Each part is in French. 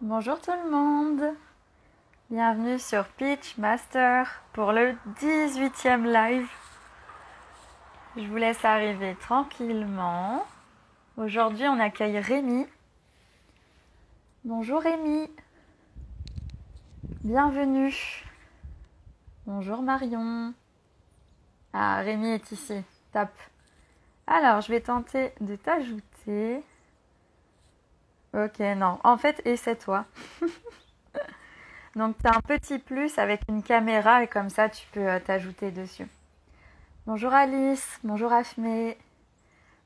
Bonjour tout le monde, bienvenue sur Pitch Master pour le 18e live. Je vous laisse arriver tranquillement. Aujourd'hui on accueille Rémi. Bonjour Rémi, bienvenue. Bonjour Marion. Ah, Rémi est ici, top. Alors je vais tenter de t'ajouter. Ok, non, en fait essaie-toi. Donc tu as un petit plus avec une caméra et comme ça tu peux t'ajouter dessus. Bonjour Alice, bonjour Afmé.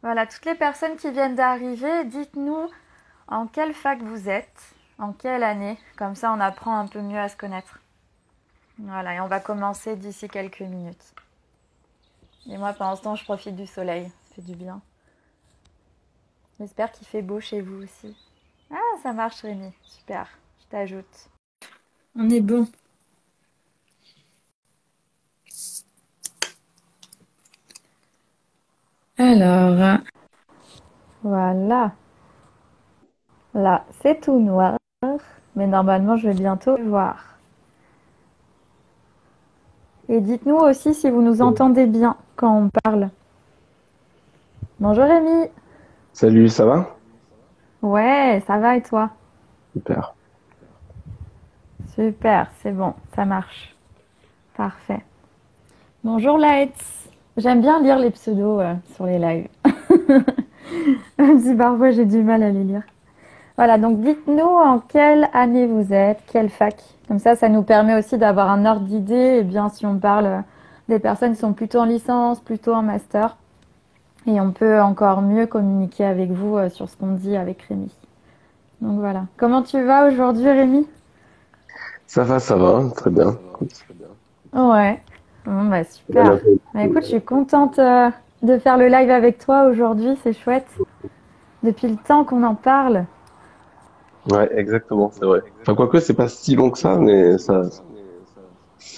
Voilà, toutes les personnes qui viennent d'arriver, dites-nous en quelle fac vous êtes, en quelle année. Comme ça on apprend un peu mieux à se connaître. Voilà, et on va commencer d'ici quelques minutes. Et moi pendant ce temps je profite du soleil, ça fait du bien. J'espère qu'il fait beau chez vous aussi. Ah, ça marche Rémi, super, je t'ajoute. On est bon. Alors, voilà. Là, c'est tout noir, mais normalement, je vais bientôt le voir. Et dites-nous aussi si vous nous entendez bien quand on parle. Bonjour Rémi. Salut, ça va? Ouais, ça va et toi? Super. Super, c'est bon, ça marche. Parfait. Bonjour Lights. J'aime bien lire les pseudos sur les lives. Même si parfois j'ai du mal à les lire. Voilà, donc dites-nous en quelle année vous êtes, quelle fac. Comme ça nous permet aussi d'avoir un ordre d'idée. Et bien, si on parle des personnes qui sont plutôt en licence, plutôt en master. Et on peut encore mieux communiquer avec vous sur ce qu'on dit avec Rémi. Donc voilà. Comment tu vas aujourd'hui, Rémi? Ça va, très bien. Écoute, Ouais. Bon, bah on a super. Bah, écoute, je suis contente de faire le live avec toi aujourd'hui. C'est chouette. Depuis le temps qu'on en parle. Ouais, exactement, c'est vrai. Enfin, quoique, c'est pas si long que ça, mais ça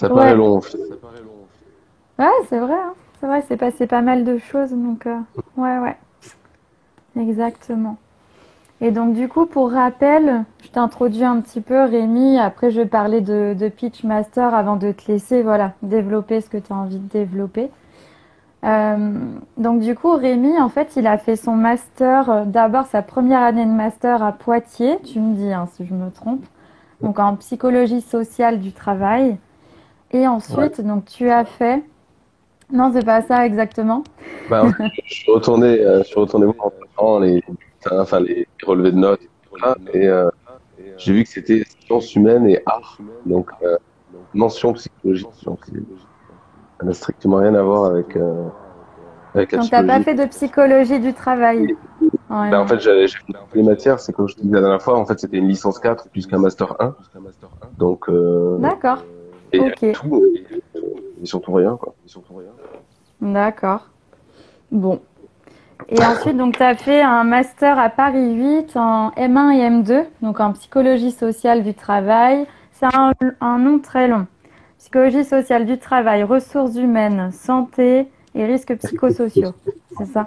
paraît Ouais. long, au final. Ouais, c'est vrai, hein. C'est vrai, c'est passé pas mal de choses. Donc, ouais, ouais. Exactement. Et donc du coup, pour rappel, je t'introduis un petit peu Rémi, après je vais parler de Pitch Master avant de te laisser voilà, développer ce que tu as envie de développer. Donc du coup, Rémi, en fait, il a fait son master, d'abord sa première année de master à Poitiers, tu me dis hein, si je me trompe, donc en psychologie sociale du travail. Et Ouais. ensuite, donc tu as fait... Non, c'est pas ça exactement. Bah, en fait, je suis retourné voir entre-temps les bulletins, enfin, les relevés de notes, et tout ça, et j'ai vu que c'était sciences humaines et art, donc mention psychologie. Donc, ça n'a strictement rien à voir avec la Donc t'as pas psychologie. fait de psychologie du travail en Ben, en M1. fait, j'ai fait toutes les matières. C'est comme je te disais la dernière fois. En fait, c'était une licence 4 plus qu'un master 1. Donc, D'accord. et il y avait Ok. tout et surtout rien, quoi. D'accord. Bon. Et ensuite, donc, tu as fait un master à Paris 8 en M1 et M2, donc en psychologie sociale du travail. C'est un nom très long. Psychologie sociale du travail, ressources humaines, santé et risques psychosociaux. C'est ça?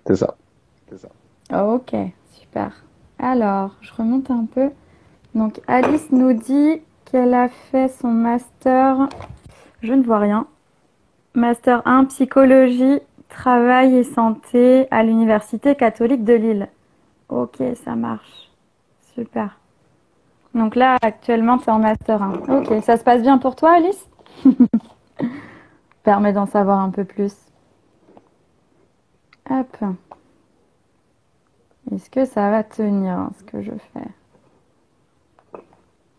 C'est ça. Ok, super. Alors, je remonte un peu. Donc, Alice nous dit qu'elle a fait son master. Je ne vois rien. Master 1, psychologie, travail et santé à l'Université catholique de Lille. Ok, ça marche. Super. Donc là, actuellement, tu es en Master 1. Ok, ça se passe bien pour toi, Alice? Permet d'en savoir un peu plus. Hop. Est-ce que ça va tenir, hein, ce que je fais?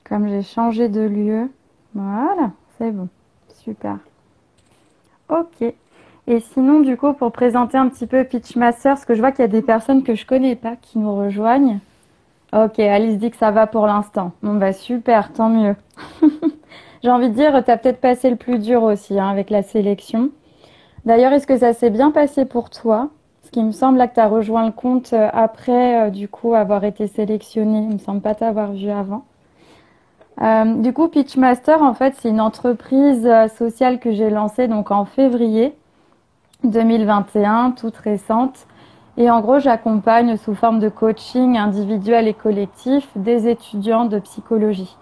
Comme j'ai changé de lieu. Voilà, c'est bon. Super. Ok. Et sinon, du coup, pour présenter un petit peu Pitchmaster, parce que je vois qu'il y a des personnes que je connais pas qui nous rejoignent. Ok, Alice dit que ça va pour l'instant. Bon bah super, tant mieux. J'ai envie de dire, t'as peut-être passé le plus dur aussi hein, avec la sélection. D'ailleurs, est-ce que ça s'est bien passé pour toi? Parce qu'il me semble là que tu as rejoint le compte après du coup avoir été sélectionné. Il me semble pas t'avoir vu avant. Du coup, Pitchmaster, en fait, c'est une entreprise sociale que j'ai lancée donc en février 2021, toute récente. Et en gros, j'accompagne sous forme de coaching individuel et collectif des étudiants de psychologie.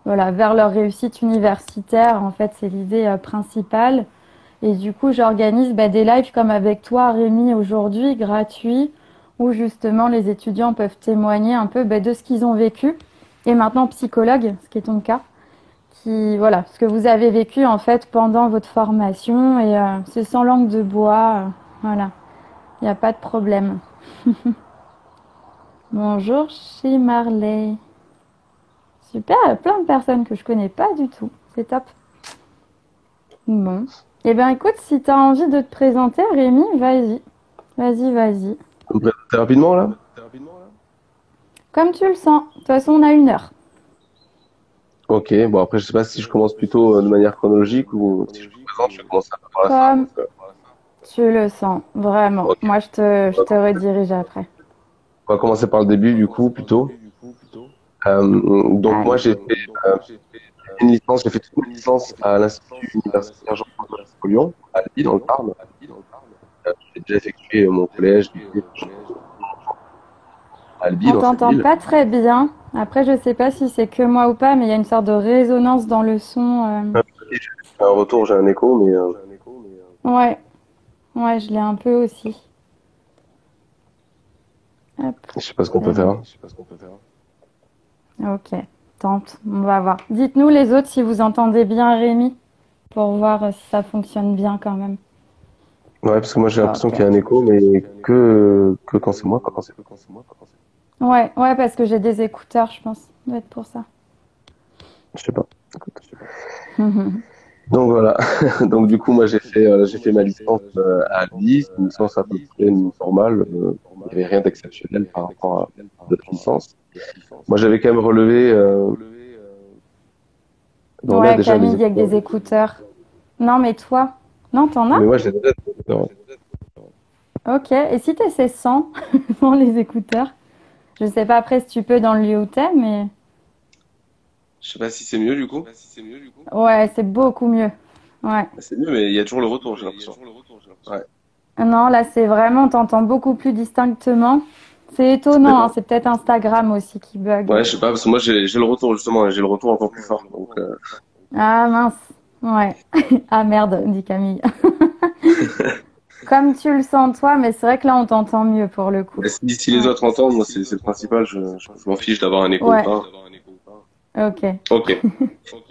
Voilà, vers leur réussite universitaire, en fait, c'est l'idée principale. Et du coup, j'organise des lives comme avec toi, Rémi, aujourd'hui, gratuits, où justement les étudiants peuvent témoigner un peu de ce qu'ils ont vécu. Et maintenant, psychologue, ce qui est ton cas, voilà, ce que vous avez vécu en fait pendant votre formation. Et c'est sans langue de bois, voilà, il n'y a pas de problème. Bonjour, chez Marley. Super, il y a plein de personnes que je connais pas du tout. C'est top. Bon. Eh bien, écoute, si tu as envie de te présenter, Rémi, vas-y. Vas-y, vas-y. Vous me présentez rapidement là? Comme tu le sens. De toute façon, on a 1 heure. Ok, bon après je sais pas si je commence plutôt de manière chronologique ou si je me présente, je vais commencer par la fin. Comme tu le sens, vraiment. Ok. Moi, je te redirige après. On va commencer par le début du coup plutôt. Donc moi Allez. j'ai fait une licence, j'ai fait toute une licence à l'Institut universitaire Jean-François Lyon, à Albi dans le Tarn. J'ai déjà effectué mon collège, lycée, à Albi On dans cette t'entend ville. pas très bien. Après, je sais pas si c'est que moi ou pas, mais il y a une sorte de résonance dans le son. J'ai un retour, j'ai un écho, mais Ouais, ouais, je l'ai un peu aussi. Hop, je sais pas ce qu'on c'est peut faire. bon. Ok, tente, on va voir. Dites-nous les autres si vous entendez bien Rémi, pour voir si ça fonctionne bien quand même. Ouais, parce que moi j'ai l'impression Ok. qu'il y a un écho, mais que quand c'est moi, pas quand c'est. Ouais, ouais, parce que j'ai des écouteurs, je pense. Ça doit être pour ça. Je sais pas. Écoute. Donc voilà. Donc du coup moi j'ai fait ma licence à Albi, c'est une licence à peu près normale. Il n'y avait rien d'exceptionnel par rapport à d'autres licences. Moi j'avais quand même relevé. Donc on a Ouais, déjà les Camille avec écouteurs. des écouteurs. Non, mais toi? Non, t'en as? Mais moi j'ai déjà des écouteurs. Ok, et si t'essaies sans, sans les écouteurs? Je sais pas après si tu peux dans le lieu où t'es, mais Je sais pas si c'est mieux du coup. ouais, c'est beaucoup mieux. Ouais. C'est mieux, mais il y a toujours le retour, j'ai l'impression. Ouais. Non, là, c'est vraiment, on t'entend beaucoup plus distinctement. C'est étonnant, hein, c'est peut-être Instagram aussi qui bug. Ouais, je sais pas, parce que moi j'ai le retour justement, j'ai le retour encore plus fort. Donc, Ah mince, ouais. Ah merde, dit Camille. Comme tu le sens toi, mais c'est vrai que là, on t'entend mieux pour le coup. si les Ouais. autres entendent, moi c'est le principal, je m'en fiche d'avoir un écho ou Ouais, pas. ok. Ok.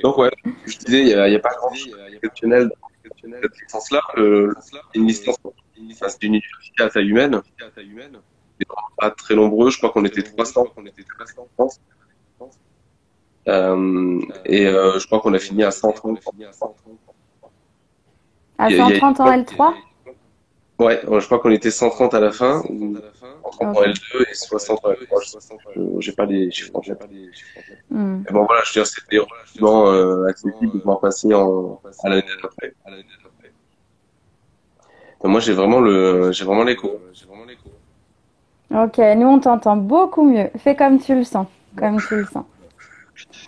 Donc ouais, je disais, il y a pas grand-chose d'exceptionnel dans cette licence-là. Une licence, enfin, c'est une université à taille humaine. C'est pas très nombreux, je crois qu'on était 300 en France. Je crois qu'on a fini à 130. À Il y a, il y a- 130 en L3? je crois qu'on était 130 à la fin, ou 130 en Ok. L2 et 60 en L3. J'ai pas les chiffres en tête. Hmm. Et bon voilà, je veux dire, c'était relativement accessible de pouvoir passer à l'année d'après. Donc, moi j'ai vraiment l'écho. Ok, nous on t'entend beaucoup mieux. Fais comme tu le sens, comme tu le sens.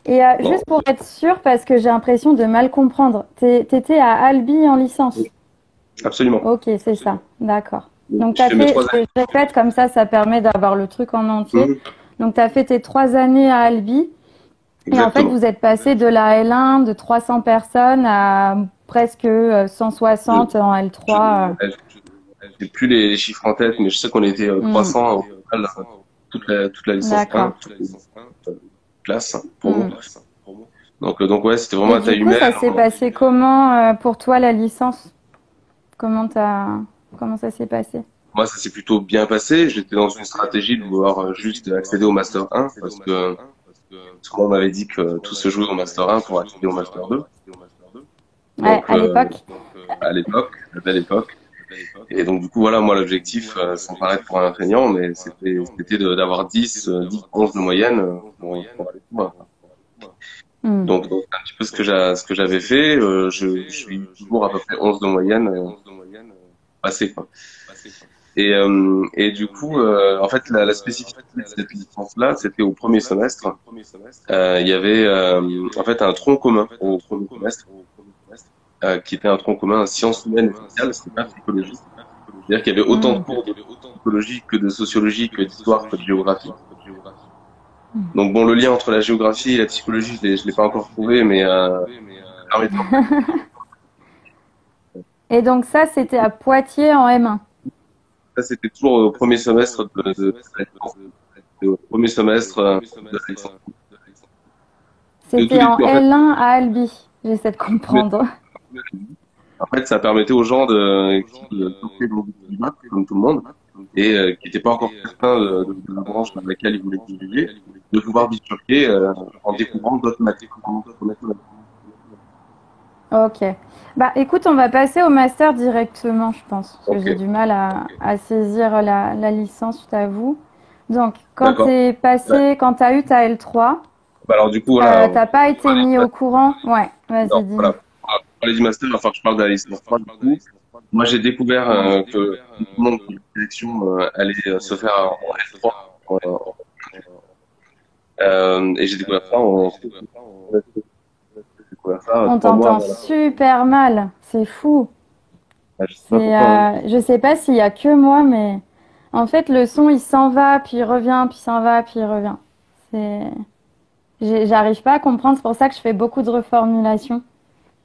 Et Bon, juste pour être sûr, parce que j'ai l'impression de mal comprendre, t'étais à Albi en licence. absolument. Ok, c'est ça, d'accord. Donc Je t'as fais mes fait, 3 années. je répète comme ça permet d'avoir le truc en entier. Mhm. Donc t'as fait tes 3 années à Albi, et en fait Exactement. vous êtes passé de la L1 de 300 personnes à presque Je, 160 en je, L3. j'ai plus les chiffres en tête, mais je sais qu'on était Hmm, 300 au total, toute la licence 1, d'accord. toute la licence 1, classe, promo. Hmm. Donc ouais, c'était vraiment Et à du taille coup, humaine. ça s'est passé comment pour toi la licence? Comment t'as, comment ça s'est passé? Moi, ça s'est plutôt bien passé. J'étais dans une stratégie de vouloir juste accéder au Master 1 parce qu'on m'avait dit que tout se jouait au Master 1 pour accéder au Master 2. Ouais, Donc, à l'époque. à l'époque, à la belle époque. Et donc, du coup, voilà, moi, l'objectif, sans paraître pour un ingénieur, mais c'était d'avoir 10, 11 de moyenne pour aller plus loin. Hmm. Donc, c'est un petit peu ce que j'avais fait. Je suis toujours à peu près 11 de moyenne passé, quoi. Et du coup, en fait, la spécificité de cette licence-là, c'était au premier semestre. Il y avait en fait un tronc commun au premier semestre, qui était un tronc commun sciences humaines et sociales, c'était pas psychologie. C'est-à-dire qu'il y avait autant de Hmm. cours de psychologie que de sociologie que d'histoire que de géographie. Hmm. Donc bon, le lien entre la géographie et la psychologie, je l'ai pas encore trouvé, mais ça permettait en fait, Et donc ça, c'était à Poitiers en M1. ça c'était toujours au premier semestre de la licence. Au premier semestre de la licence. Et au tout C'était en début, en fait, L1 à Albi. J'essaie de comprendre. ça permettait aux gens qui sortaient du bac, comme tout le monde, et qui n'étaient pas encore certains de la branche dans laquelle ils voulaient diriger, de pouvoir bifurquer en découvrant d'autres matières. Ok. Bah écoute, on va passer au master directement, je pense, parce que Ok, j'ai du mal à saisir la licence, je t'avoue. Donc, quand d'accord. t'es Ouais. passé, quand t'as eu ta L3, Bah alors du coup, voilà, t'as pas été mis au courant? Ouais, non, vas-y, dis-nous. voilà. Pour parler du master, enfin, je parle de la licence 3, du coup. Moi, j'ai découvert que tout le monde qui sélection allait se faire en L3. Et j'ai découvert ça j'ai découvert ça On 3 mois t'entend avant la. super mal, c'est fou. Ah, je sais pas pourquoi, hein. Je sais pas s'il y a que moi, mais en fait, le son, il s'en va, puis il revient, puis il s'en va, puis il revient. C'est, j'arrive pas à comprendre, c'est pour ça que je fais beaucoup de reformulation.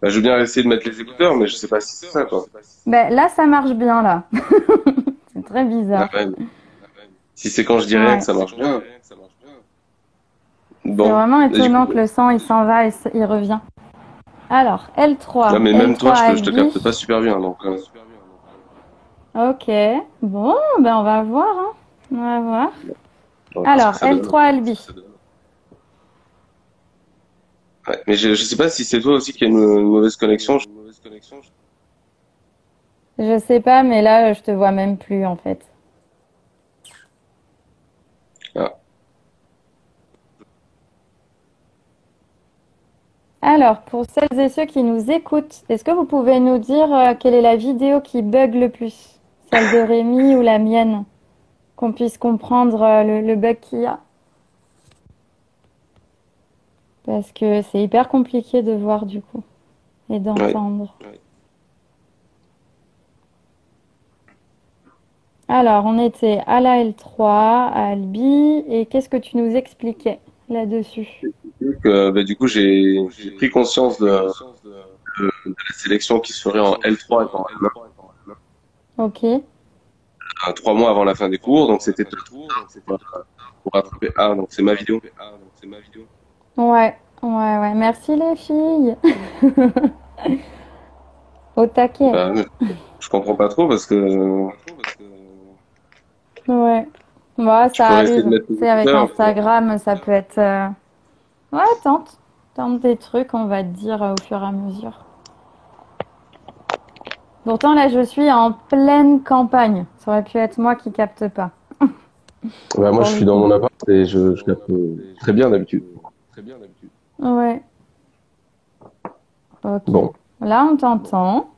Bah, je veux bien essayer de mettre les écouteurs, mais je sais pas si c'est ça, quoi. Ben, là, ça marche bien, là. C'est très Ah, bizarre. ouais. Si c'est quand je dis rien que Ouais. ça marche bien. C'est Bon, vraiment et du coup, étonnant que le son, il s'en va et il revient. Alors, ouais, L3. mais même L3 toi, je te Albi. capte pas super bien, donc. Ok. Bon, ben, on va voir, hein. On va voir. On va voir ce que Alors, ça donne. L3 Albi. Ouais. Mais je sais pas si c'est toi aussi qui a une mauvaise connexion. Je sais pas, mais là, je te vois même plus, en fait. Ah. Alors, pour celles et ceux qui nous écoutent, est-ce que vous pouvez nous dire quelle est la vidéo qui bug le plus? Celle de Rémi ou la mienne? Qu'on puisse comprendre le bug qu'il y a. Parce que c'est hyper compliqué de voir du coup et Ouais. d'entendre. Alors, on était à la L3, à Albi, et qu'est-ce que tu nous expliquais là-dessus? Donc, bah, du coup, j'ai pris conscience de la sélection qui se ferait en L3 et en L1, Ok. 3 mois avant la fin des cours. Donc, c'était top pour rattraper. Ah, donc c'est ma vidéo. Ouais, ouais, ouais. Merci les filles. Au taquet. Bah, je comprends pas trop parce que Ouais. Ouais, tu ça peux essayer de arrive. mettre Tu les sais, avec écouteurs. Instagram, ça peut être. Ouais, tente. Tente des trucs, on va te dire au fur et à mesure. Pourtant, là, je suis en pleine campagne. Ça aurait pu être moi qui capte pas, Bah, moi, pour je le suis dans coup. mon appart et je capte très bien d'habitude. Ouais. Ok. Bon, Là, on t'entend.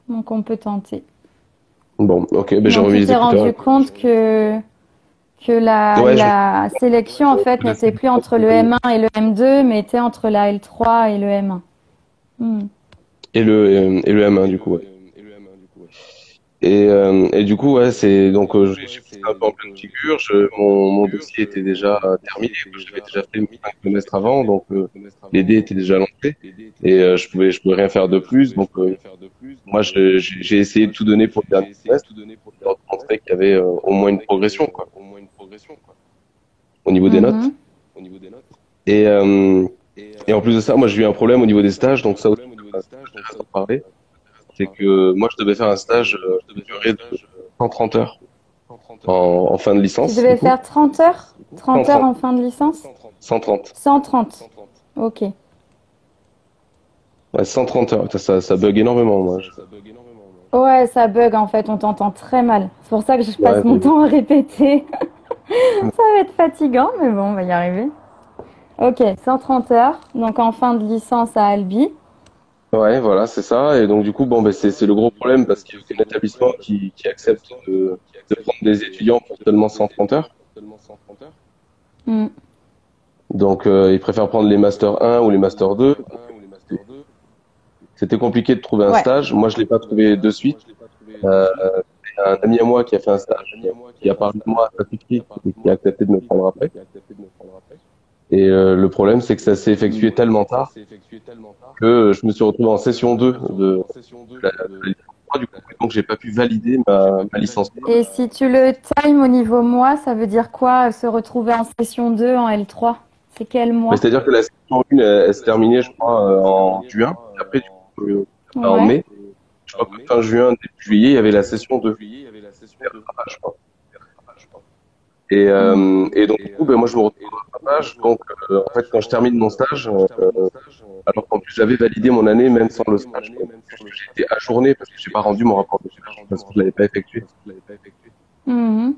Donc, on peut tenter. bon, ok, ben j'ai Donc, remis tu les t'es écouteurs. rendu compte que Ouais, la sélection, en fait, n'était plus entre le M1 et le M2, mais était entre la L3 et le M1. Hmm. et le M1 du coup, ouais. Et du coup, ouais, c'est donc j'ai pris ça un peu en pleine figure. Mon dossier était déjà terminé. J'avais déjà fait mes 5 semestres avant, donc les dés étaient déjà lancés et je pouvais rien faire de plus. Donc moi, j'ai essayé de tout donner pour le dernier semestre, pour montrer qu'il y avait au moins une progression, quoi, au niveau des notes. Mhm. Et en plus de ça, moi, j'ai eu un problème au niveau des stages, donc ça aussi, c'est intéressant d'en parler. C'est que moi, je devais faire un stage d'une durée de 130 heures en fin de Tu licence, du devais coup. faire 30 heures? 30 heures 130, en fin de licence? 130. 130. Ok. Ouais, 130 heures. Ça bug énormément, moi. Ouais, ça bug en fait, on t'entend très mal. C'est pour ça que je Ouais, passe mon temps à répéter. Ça va être fatigant, mais bon, on va y arriver. Ok, 130 heures, donc en fin de licence à Albi. ouais, voilà, c'est ça. Et donc, du coup, bon, ben, c'est le gros problème parce qu'il y a aucun établissement qui accepte de prendre des étudiants pour seulement 130 heures. Hmm. Donc, ils préfèrent prendre les Master 1 ou les Master 2. C'était compliqué de trouver un Ouais. stage. Moi, je l'ai pas trouvé de suite. Euh, un ami à moi qui a fait un stage, qui a parlé de moi à sa petite fille et qui a accepté de me prendre après. Et le problème, c'est que ça s'est effectué tellement tard que je me suis retrouvé en session 2 de la licence 3, du coup, donc j'ai pas pu valider ma licence 3. Et si tu le time au niveau mois, ça veut dire quoi, se retrouver en session 2 en L3? C'est quel Mais mois? c'est-à-dire que la session 1, elle se terminait, je crois, en juin. Et après, du coup, en Ouais. mai, je crois que fin juin, début juillet, il y avait la session 2. Je crois. Et donc, du coup, ben, moi, je me retrouve au rattrapage. Donc, en fait, quand je termine mon stage, alors qu'en plus, j'avais validé mon année même sans le stage, quoi. J'ai été ajourné parce que j'ai pas rendu mon rapport de stage parce que je l'avais pas effectué. Mhm.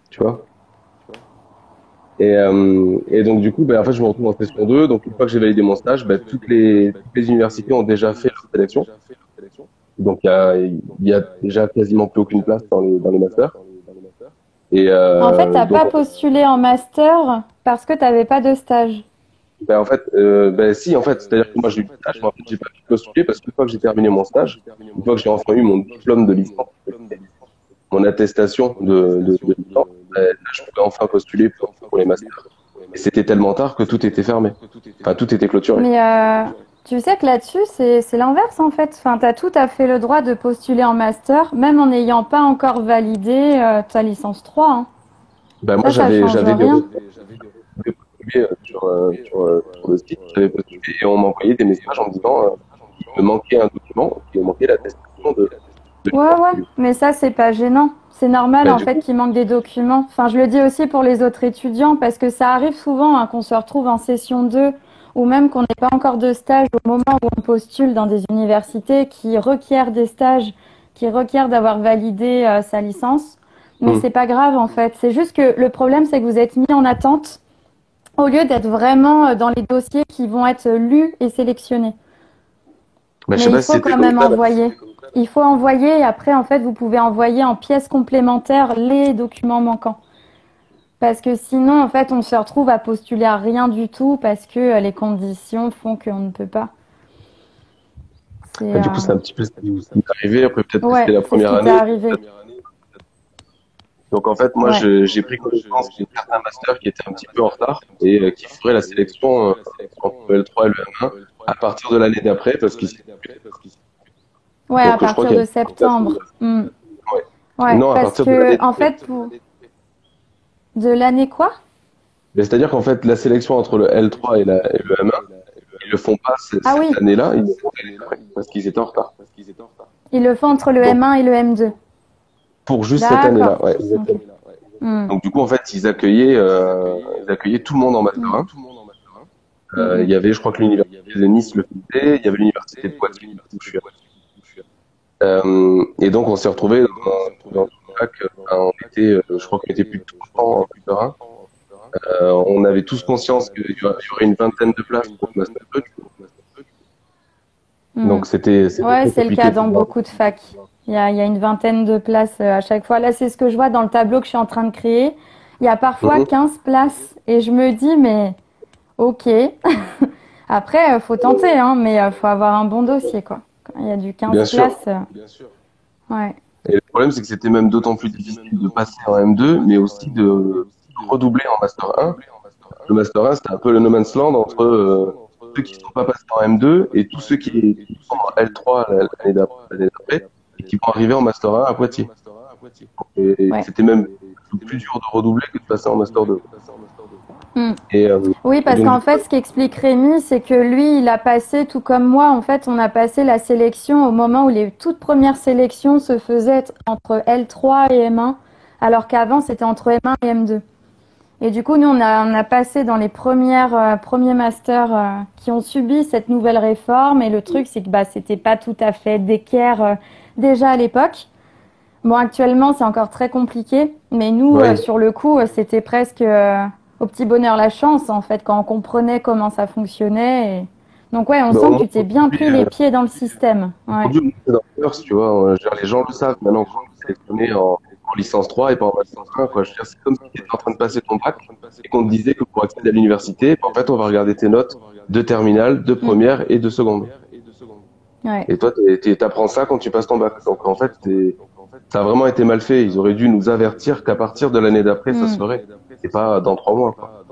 Tu vois? Et donc, du coup, ben, en fait, je me retrouve en session 2. Donc, une fois que j'ai validé mon stage, ben, toutes les universités ont déjà fait leur sélection. Donc, il y a déjà quasiment plus aucune place dans les masters. Et En fait, t'as donc, pas postulé en master parce que t'avais pas de stage. ben, en fait, ben, si, en fait, c'est-à-dire que moi, j'ai eu le stage, mais en fait, j'ai pas pu postuler parce qu'une fois que j'ai terminé mon stage, une fois que j'ai enfin eu mon diplôme de licence, mon attestation de licence, ben, là, je pouvais enfin postuler pour les masters. Et c'était tellement tard que tout était fermé. Enfin, tout était clôturé. Mais tu sais que là-dessus, c'est l'inverse en fait. Enfin, t'as tout à fait le droit de postuler en master, même en n'ayant pas encore validé ta licence 3, hein. Ben, moi, Ça change j'avais rien. postulé sur le site, j'avais postulé et on m'envoyait des messages en me disant qu'il me manquait un document, qu'il me manquait l'attestation de Ouais, ouais, licence. mais ça, c'est pas gênant. C'est normal, Ben, en du fait, coup, qu'il manque des documents. Enfin, je le dis aussi pour les autres étudiants, parce que ça arrive souvent, hein, qu'on se retrouve en session 2, ou même qu'on n'ait pas encore de stage au moment où on postule dans des universités qui requièrent des stages, qui requièrent d'avoir validé sa licence. Mais hum. c'est pas grave, en fait. C'est juste que le problème, c'est que vous êtes mis en attente au lieu d'être vraiment dans les dossiers qui vont être lus et sélectionnés. Ben, je sais Mais il pas si faut c'était quand comme même ça. Là. envoyer. Il faut envoyer et après, en fait, vous pouvez envoyer en pièces complémentaires les documents manquants. Parce que sinon, en fait, on se retrouve à postuler à rien du tout parce que les conditions font qu'on ne peut pas. C'est, Ben, du coup, c'est un petit peu ce qui m'est arrivé. Après, peut-être que c'était ouais, la c'est ce première qui t'est année. arrivé. Donc, en fait, moi, Ouais. j'ai pris connaissance d'une certains masters qui étaient un petit peu en retard et qui feraient la sélection entre le L3 et le M1 à partir de l'année d'après parce qu'ils Ouais, à donc, je crois partir qu'il y de a septembre. Hmm. ouais. Ouais, Non, à parce partir de l'année que, en d'après. fait, de l'année quoi? Mais c'est-à-dire qu'en fait, la sélection entre le L3 et le M1, ils le font pas Ah cette oui, année-là, ils le font l'année d'après parce qu'ils étaient en retard. ils le font entre le Donc, M1 et le M2. pour juste cette D'accord. année-là, ouais, Ok. exactement. Hmm. Donc, du coup, en fait, ils accueillaient tout le monde en Master 1. Hmm, hmm. Il y avait, je crois que l'université de Nice le faisait, il y avait l'université de Poitiers où je suis. Et donc, on s'est retrouvés dans une fac, on était, je crois qu'on était plus de 300 en Master 1. On avait tous conscience qu'il y aurait une vingtaine de places pour le Master 2. Hmm. Donc, c'était Ouais, très c'est le cas compliqué pour dans moi. beaucoup de facs. Il y a une vingtaine de places à chaque fois. Là, c'est ce que je vois dans le tableau que je suis en train de créer. Il y a parfois Mhm. 15 places et je me dis, mais ok. Après, faut tenter, hein, mais faut avoir un bon dossier, quoi. Quand il y a du 15 Bien sûr. places, ouais. Et le problème, c'est que c'était même d'autant plus difficile de passer en M2, mais aussi de redoubler en Master 1. Le Master 1, c'était un peu le no man's land entre ceux qui ne sont pas passés en M2 et tous ceux qui sont en L3 l'année d'après et qui vont arriver en Master 1 à Poitiers. Et Ouais. c'était même plus dur de redoubler que de passer en Master 2. Hmm. Et, Oui, et parce donc, du qu'en coup, fait, ce qu'explique Rémi, c'est que lui, il a passé, tout comme moi, en fait, on a passé la sélection au moment où les toutes premières sélections se faisaient entre L3 et M1, alors qu'avant, c'était entre M1 et M2. Et du coup, nous, on a passé dans les premiers masters qui ont subi cette nouvelle réforme. Et le truc, c'est que bah, c'était pas tout à fait d'équerre déjà à l'époque. Bon, actuellement, c'est encore très compliqué. Mais nous, oui. sur le coup, c'était presque au petit bonheur la chance, en fait, quand on comprenait comment ça fonctionnait. Donc, ouais, on Bah, sent au que moins, tu t'es bien pris les pieds dans le système. Ouais. aujourd'hui, on est dans le first, tu vois. Je veux dire, les gens le savent maintenant quand on est sélectionné en licence 3 et pas en licence 1, quoi. Je veux dire, c'est comme si tu étais en train de passer ton bac et qu'on te disait que pour accéder à l'université, en fait, on va regarder tes notes de terminale, de Mm. première et de seconde. Ouais. Et toi, t'apprends ça quand tu passes ton bac. Donc, en fait, ça a vraiment été mal fait. Ils auraient dû nous avertir qu'à partir de l'année d'après, ça se ferait. Et pas dans 3 mois, quoi.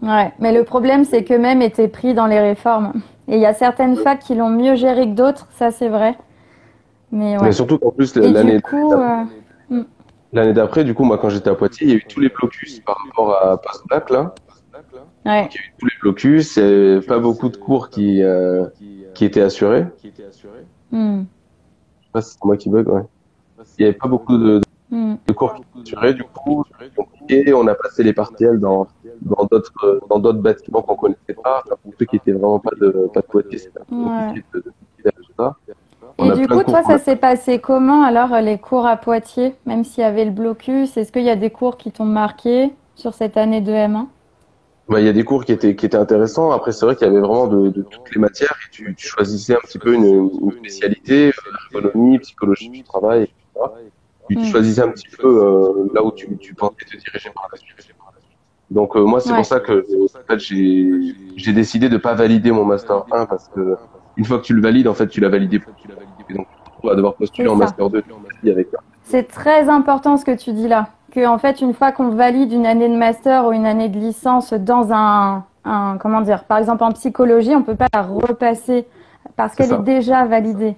Ouais, mais le problème, c'est qu'eux-mêmes étaient pris dans les réformes. Et il y a certaines facs qui l'ont mieux géré que d'autres, ça c'est vrai. Mais Mais ouais. surtout qu'en plus, Et du coup, hmm, l'année d'après, du coup, moi, quand j'étais à Poitiers, il y a eu tous les blocus par rapport à Post-Bac, là. ouais, Il y a eu tous les blocus, il n'y avait pas beaucoup de cours qui étaient assurés. hmm, Je sais pas si c'est moi qui bug, ouais. Il n'y avait pas beaucoup hmm. de cours qui étaient assurés, du coup, c'était compliqué. On a passé les partiels dans d'autres bâtiments qu'on connaissait pas. Enfin, pour ceux qui étaient vraiment pas de Poitiers, c'était un peu Ouais. compliqué de tout ça. On Et a du plein de coup, cours toi, qu'on a. ça s'est passé comment alors les cours à Poitiers, même s'il y avait le blocus? Est-ce qu'il y a des cours qui t'ont marqué sur cette année de M1? Bah, il y a des cours qui étaient intéressants. Après, c'est vrai qu'il y avait vraiment de toutes les matières et tu choisissais un petit peu une spécialité, ergonomie, psychologie du travail, etc. Puis tu Hmm. choisissais un petit peu là où tu pensais te diriger par la suite. Donc moi, c'est pour Ouais, ça que en fait, j'ai décidé de pas valider mon master 1 parce que une fois que tu le valides, en fait, tu l'as validé pour tout. Et donc tu vas devoir postuler c'est en ça. master 2 avec ça. C'est très important ce que tu dis là. Que en fait, une fois qu'on valide une année de master ou une année de licence dans comment dire, par exemple en psychologie, on peut pas la repasser parce C'est qu'elle est ça. déjà validée.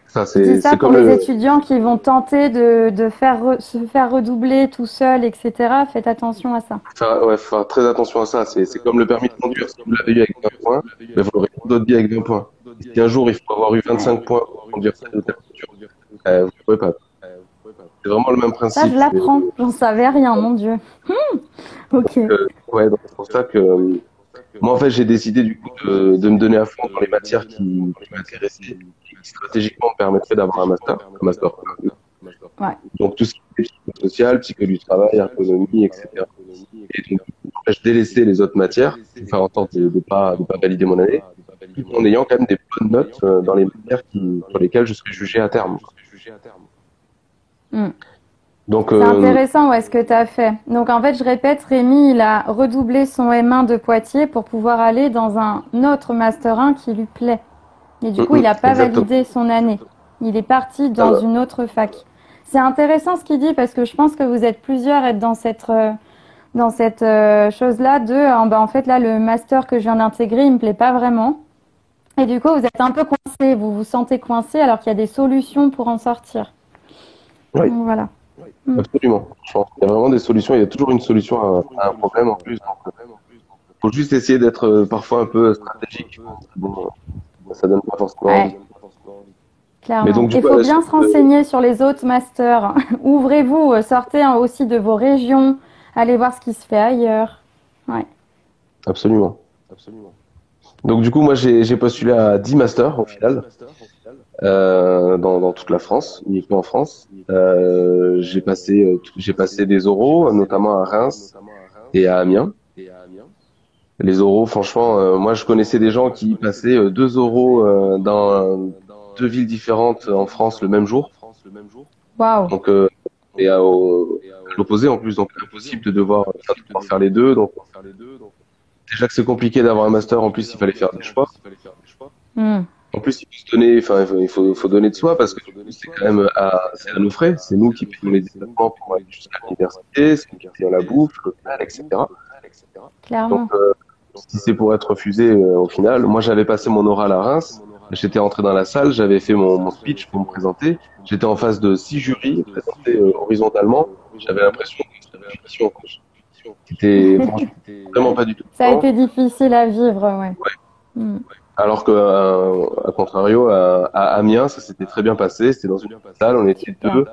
Ça, Je dis ça c'est pour comme les étudiants qui vont tenter de se faire redoubler tout seul, etc. Faites attention à ça. faut faire très attention à ça. C'est comme le permis de conduire. Si vous l'avez eu avec 20 points, ben vous l'aurez toute votre vie avec 20 points. Si un jour il faut avoir eu Ouais. 25 points pour conduire telle ou telle voiture, vous ne pouvez pas. C'est vraiment le même Ça, principe. je l'apprends. J'en savais rien, mon Dieu. Ok. Ouais, donc c'est pour ça que moi en fait j'ai décidé du coup de me donner à fond dans les matières qui m'intéressaient, qui stratégiquement me permettraient d'avoir un master. Ouais. Donc tout ce qui est psychosocial, psycho du travail, ergonomie, etc. Et donc, je délaissais les autres matières pour faire en sorte de pas valider mon année, tout en ayant quand même des bonnes notes dans les matières pour lesquelles je serais jugé à terme. Hmm. Donc, C'est intéressant, ouais, ce que tu as fait. Donc, en fait, je répète, Rémi, il a redoublé son M1 de Poitiers pour pouvoir aller dans un autre Master 1 qui lui plaît. Et du coup, il n'a pas exactement. validé son année. Il est parti Ah dans bah, une autre fac. C'est intéressant ce qu'il dit parce que je pense que vous êtes plusieurs à être dans cette chose-là de, en fait, là, le master que je viens d'intégrer, il me plaît pas vraiment. Et du coup, vous êtes un peu coincé, vous vous sentez coincé alors qu'il y a des solutions pour en sortir. oui, Donc, voilà. Hmm. absolument. Je pense qu'il y a vraiment des solutions. Il y a toujours une solution à un problème en plus. Donc, faut juste essayer d'être parfois un peu stratégique. Bon, ça donne pas forcément envie. Ouais. Mais Clairement. donc, du Il coup, à faut la bien suite, se renseigner sur les autres masters. Ouvrez-vous, sortez aussi de vos régions, allez voir ce qui se fait ailleurs. Ouais. absolument. Donc, du coup, moi, j'ai postulé à 10 masters au final, dans toute la France, uniquement en France. J'ai passé des oraux, notamment à Reims et à Amiens. Les oraux, franchement, moi, je connaissais des gens qui passaient 2 oraux dans 2 villes différentes en France le même jour. Waouh. Donc, et à l'opposé en plus, donc impossible de devoir faire les deux. Donc, déjà que c'est compliqué d'avoir un master, en plus, il fallait faire des choix. Hmm. En plus, il faut se donner, enfin, faut donner de soi parce que c'est quand même c'est à nos frais. C'est nous qui payons les déplacements pour aller jusqu'à l'université, c'est nous qui payons la bouffe, l'hôtel, etc. Donc, Clairement. si c'est pour être refusé au final, moi j'avais passé mon oral à Reims, j'étais entré dans la salle, j'avais fait mon speech pour me présenter, j'étais en face de 6 jurys présentés horizontalement, j'avais l'impression d'être une fiction. C'était franchement vraiment pas du tout Ça a évident. été difficile à vivre, ouais. Hmm. Alors que, à contrario, à Amiens, ça s'était très bien passé. C'était dans une salle, on était Super. deux,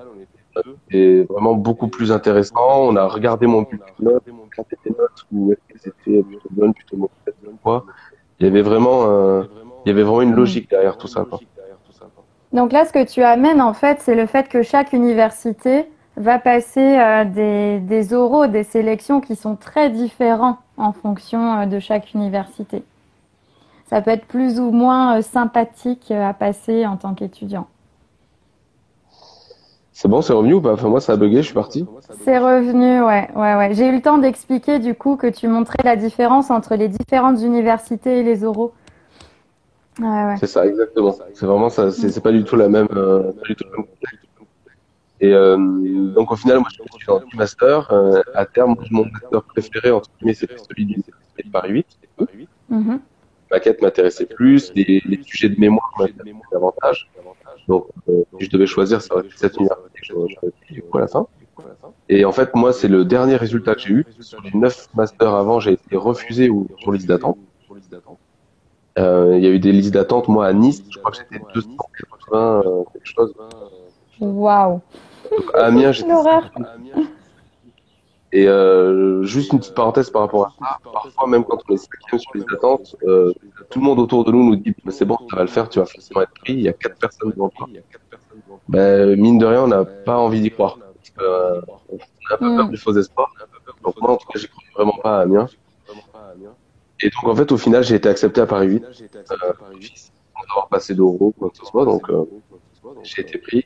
et vraiment beaucoup plus intéressant. On a regardé mon bulletin de notes, regardé tes notes, où est-ce que c'était plutôt bonne, plutôt mauvaise, quoi. Il y avait vraiment une Hmm. logique derrière tout ça, quoi. Donc là, ce que tu amènes, en fait, c'est le fait que chaque université va passer des oraux, des sélections qui sont très différents en fonction de chaque université. Ça peut être plus ou moins sympathique à passer en tant qu'étudiant. C'est bon, c'est revenu ou pas? Enfin, moi, ça a bugué, je suis parti. C'est revenu, ouais, ouais, ouais. J'ai eu le temps d'expliquer du coup que tu montrais la différence entre les différentes universités et les oraux. Ouais, ouais. C'est ça, exactement. C'est vraiment ça. Mm. C'est pas du tout la même, pas du tout le même contexte. Et donc au final, moi, je suis dans 10 masters. À terme, mon master préféré, entre guillemets, c'était celui de Paris 8. Mhm. Ma quête m'intéressait plus, les sujets de mémoire m'intéressaient davantage. Donc, si je devais choisir, ça aurait été cette université que j'aurais pris du coup à la fin. Et en fait, moi, c'est le dernier résultat que j'ai eu. Sur les 9 masters avant, j'ai été refusé sur liste d'attente. Il y a eu des listes d'attente, moi, à Nice, je crois que j'étais 280, quelque chose. Waouh, Donc, à Amiens, j'étais l'horreur. 50. Et juste une petite parenthèse par rapport à ça, parfois, même quand on est cinquième sur liste d'attente, tout le monde autour de nous nous dit, bah, c'est bon, ça va le faire, tu vas forcément être pris, il y a 4 personnes devant toi. Ben, mine de rien, on n'a pas envie d'y croire. Parce que, on a un peu peur Mm. du faux espoir. Donc moi, en tout cas, j'y crois vraiment pas à Amiens. Et donc, en fait, au final, j'ai été accepté à Paris 8, sans avoir passé d'euros, quoi que ce soit. Donc, j'ai été pris.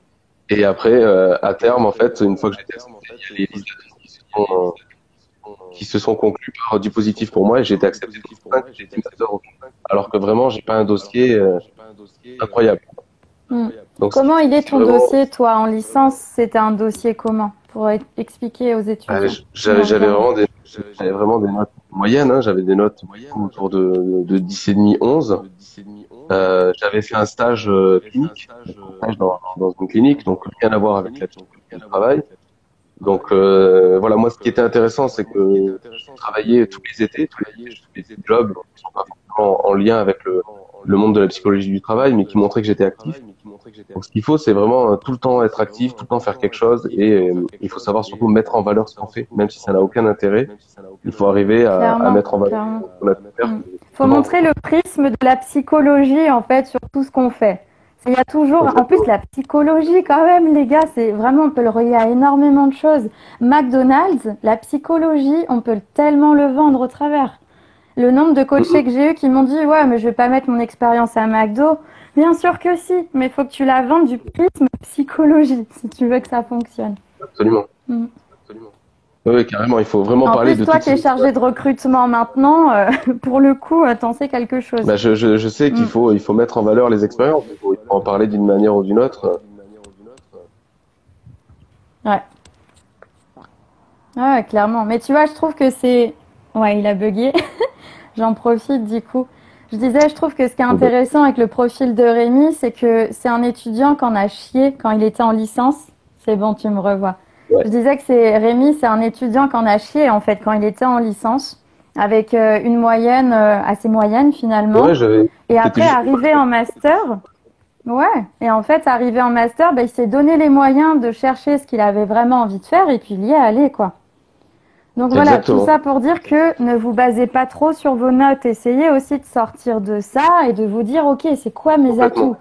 Et après, à terme, en fait, une fois que j'ai été accepté, il y a les listes d'attente qui se sont conclues par du positif pour moi et j'ai été accepté pour 5, j'ai été master au final. Alors que vraiment, j'ai pas un dossier incroyable. Mm. Donc, Comment il est c'est ton vraiment, dossier, toi, en licence? C'était un dossier comment? Pour expliquer aux étudiants qui nous j'avais regardent. vraiment des notes moyennes, hein. J'avais des notes autour de 10,5, 11. J'avais fait un stage clinique, un stage dans une clinique, donc rien à voir avec la psychologie du travail. Donc voilà, moi ce qui était intéressant, c'est que je travaillais tous les jobs qui sont pas forcément en lien avec le monde de la psychologie du travail, mais qui montraient que j'étais actif. Donc ce qu'il faut, c'est vraiment tout le temps être actif, tout le temps faire quelque chose, et il faut savoir surtout mettre en valeur ce qu'on fait, même si ça n'a aucun intérêt. Il faut arriver à Clairement, mettre en valeur clairement. ce qu'on a pu faire. Mm. Faut montrer le prisme de la psychologie, en fait, sur tout ce qu'on fait. Il y a toujours, en plus, Exactement. la psychologie, quand même, les gars, c'est vraiment, on peut le relier à énormément de choses. McDonald's, la psychologie, on peut tellement le vendre au travers. Le nombre de Mm, coachés mm. que j'ai eu qui m'ont dit, ouais, mais je vais pas mettre mon expérience à McDo. Bien sûr que si, mais il faut que tu la vendes du prisme psychologie, si tu veux que ça fonctionne. Absolument. Mm. Oui, oui, carrément. Il faut vraiment En parler plus, de toi toutes qui ces es choses-là. chargé de recrutement maintenant, pour le coup, t'en sais quelque chose. Bah, je sais qu'il Mm. faut mettre en valeur les expériences. Il faut en parler d'une manière ou d'une autre. Ouais. Ouais, clairement. Mais tu vois, je trouve que c'est... Ouais, il a bugué. J'en profite du coup. Je disais, je trouve que ce qui est Donc, intéressant avec le profil de Rémi, c'est que c'est un étudiant qu'on a chié quand il était en licence. C'est bon, tu me revois. ouais. Je disais que c'est Rémi, c'est un étudiant qu'on a chié en fait quand il était en licence, avec une moyenne assez moyenne Ouais, finalement. Et c'était après, juste. arrivé en master, ouais. Et en fait, arrivé en master, ben, il s'est donné les moyens de chercher ce qu'il avait vraiment envie de faire et puis il y est allé, quoi. Donc voilà, tout Exactement. ça pour dire que ne vous basez pas trop sur vos notes. Essayez aussi de sortir de ça et de vous dire, ok, c'est quoi mes atouts? Complètement.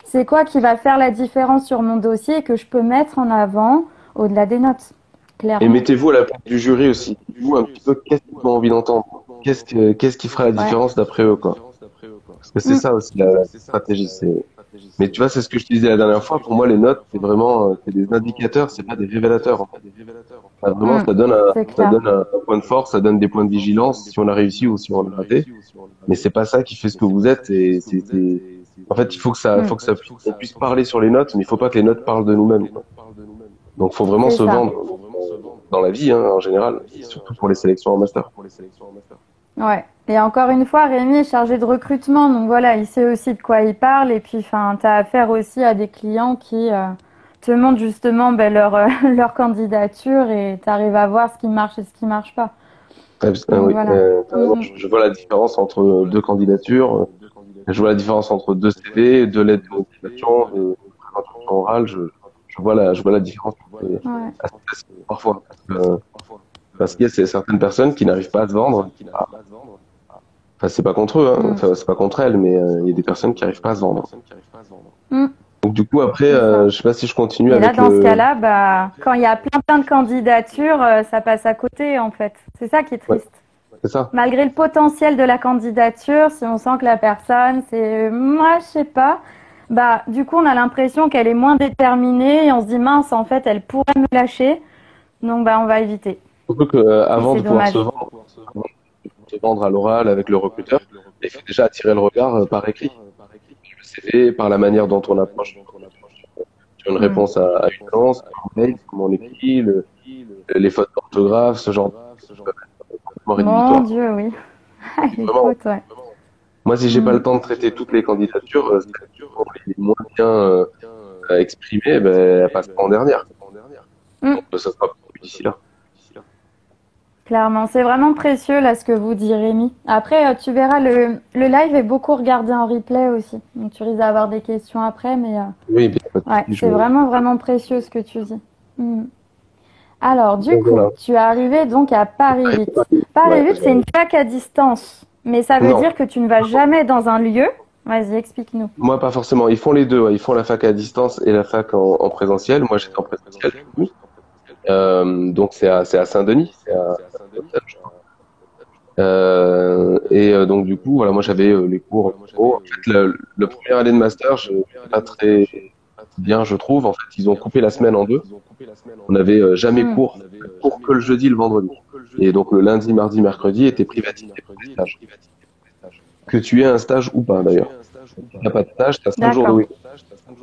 C'est quoi qui va faire la différence sur mon dossier et que je peux mettre en avant au-delà des notes, Et clairement. mettez-vous à la place du jury aussi. Dites-vous un petit peu qu'est-ce qu'ils ont envie d'entendre. Qu'est-ce qui fera la Ouais. différence d'après eux, quoi. Parce que c'est Mm. ça aussi la stratégie. Mais tu vois, c'est ce que je te disais la dernière fois. Pour moi, les notes, c'est vraiment, c'est des indicateurs, c'est pas des révélateurs, en fait. Vraiment, Mm. C'est ça clair. donne un point de force, ça donne des points de vigilance si on a réussi ou si on a raté. Mais c'est pas ça qui fait ce que vous êtes. En fait, Mm. on puisse parler sur les notes, mais il faut pas que les notes parlent de nous-mêmes, quoi. Donc, faut vraiment C'est se ça. vendre dans la vie, hein, en général, et surtout pour les sélections en master. Ouais. Et encore une fois, Rémi est chargé de recrutement, donc voilà, il sait aussi de quoi il parle. Et puis, enfin, tu as affaire aussi à des clients qui te montrent justement ben, leur, leur candidature et tu arrives à voir ce qui marche et ce qui marche pas. Donc Oui, voilà. carrément, Mm, je vois la différence entre deux candidatures, je vois la différence entre deux CV, deux lettres de motivation, de présentation orale, je vois la différence mm. Ouais. assez parfois. Parce qu'il y a certaines personnes qui n'arrivent pas à se vendre. Enfin, c'est pas contre eux, hein. Mm. Enfin, c'est pas contre elles, mais il y a des personnes qui n'arrivent pas à se vendre. Mm. Donc du coup, après, C'est ça. je sais pas si je continue Et là, avec dans ce le... cas-là, bah, quand il y a plein de candidatures, ça passe à côté, en fait. C'est ça qui est Ouais, triste. c'est ça. Malgré le potentiel de la candidature, si on sent que la personne, c'est, moi, je sais pas, bah, du coup, on a l'impression qu'elle est moins déterminée et on se dit, mince, en fait, elle pourrait me lâcher. Donc, bah, on va éviter. Surtout que Et avant c'est de pouvoir dommage. se vendre à l'oral avec le recruteur, il faut déjà attirer le regard par écrit, le CV, par la manière dont on approche une Hmm. réponse à une annonce, un mail, comment on écrit, les fautes d'orthographe, ce genre de choses complètement Mon rédhibitoire. Dieu, oui. Ah, les Vraiment, fautes, ouais. moi, si j'ai pas Hmm. le temps de traiter toutes les candidatures, celles qui sont les moins bien exprimées, ben, elles passeront en dernière. Hmm. Donc, ça sera plus d'ici là. Clairement, c'est vraiment précieux là ce que vous dit Rémi. Après, tu verras, le live est beaucoup regardé en replay aussi. Donc tu risques d'avoir des questions après, mais Oui, bien, pas de ouais, souci, c'est vraiment, vraiment précieux ce que tu dis. Hmm. Alors, du donc, coup, voilà. tu es arrivé donc à Paris 8. Paris Ouais, 8, c'est une fac à distance, mais ça veut non, dire que tu ne vas jamais dans un lieu. Vas-y, explique-nous. moi, pas forcément. Ils font les deux. Ouais. Ils font la fac à distance et la fac en présentiel. Moi, j'étais en présentiel, du coup. Donc, c'est à Saint-Denis. Donc, du coup, voilà, moi, j'avais les cours en gros. En fait, le premier année de master, je pas très bien, je trouve. En fait, ils ont coupé la semaine en deux. On n'avait jamais Hmm. cours que le jeudi et le vendredi. Et donc, le lundi, mardi, mercredi étaient privatisés pour les stages. Que tu aies un stage ou pas, d'ailleurs. Si tu n'as pas de stage, tu as 5 jours de D'accord. week-end.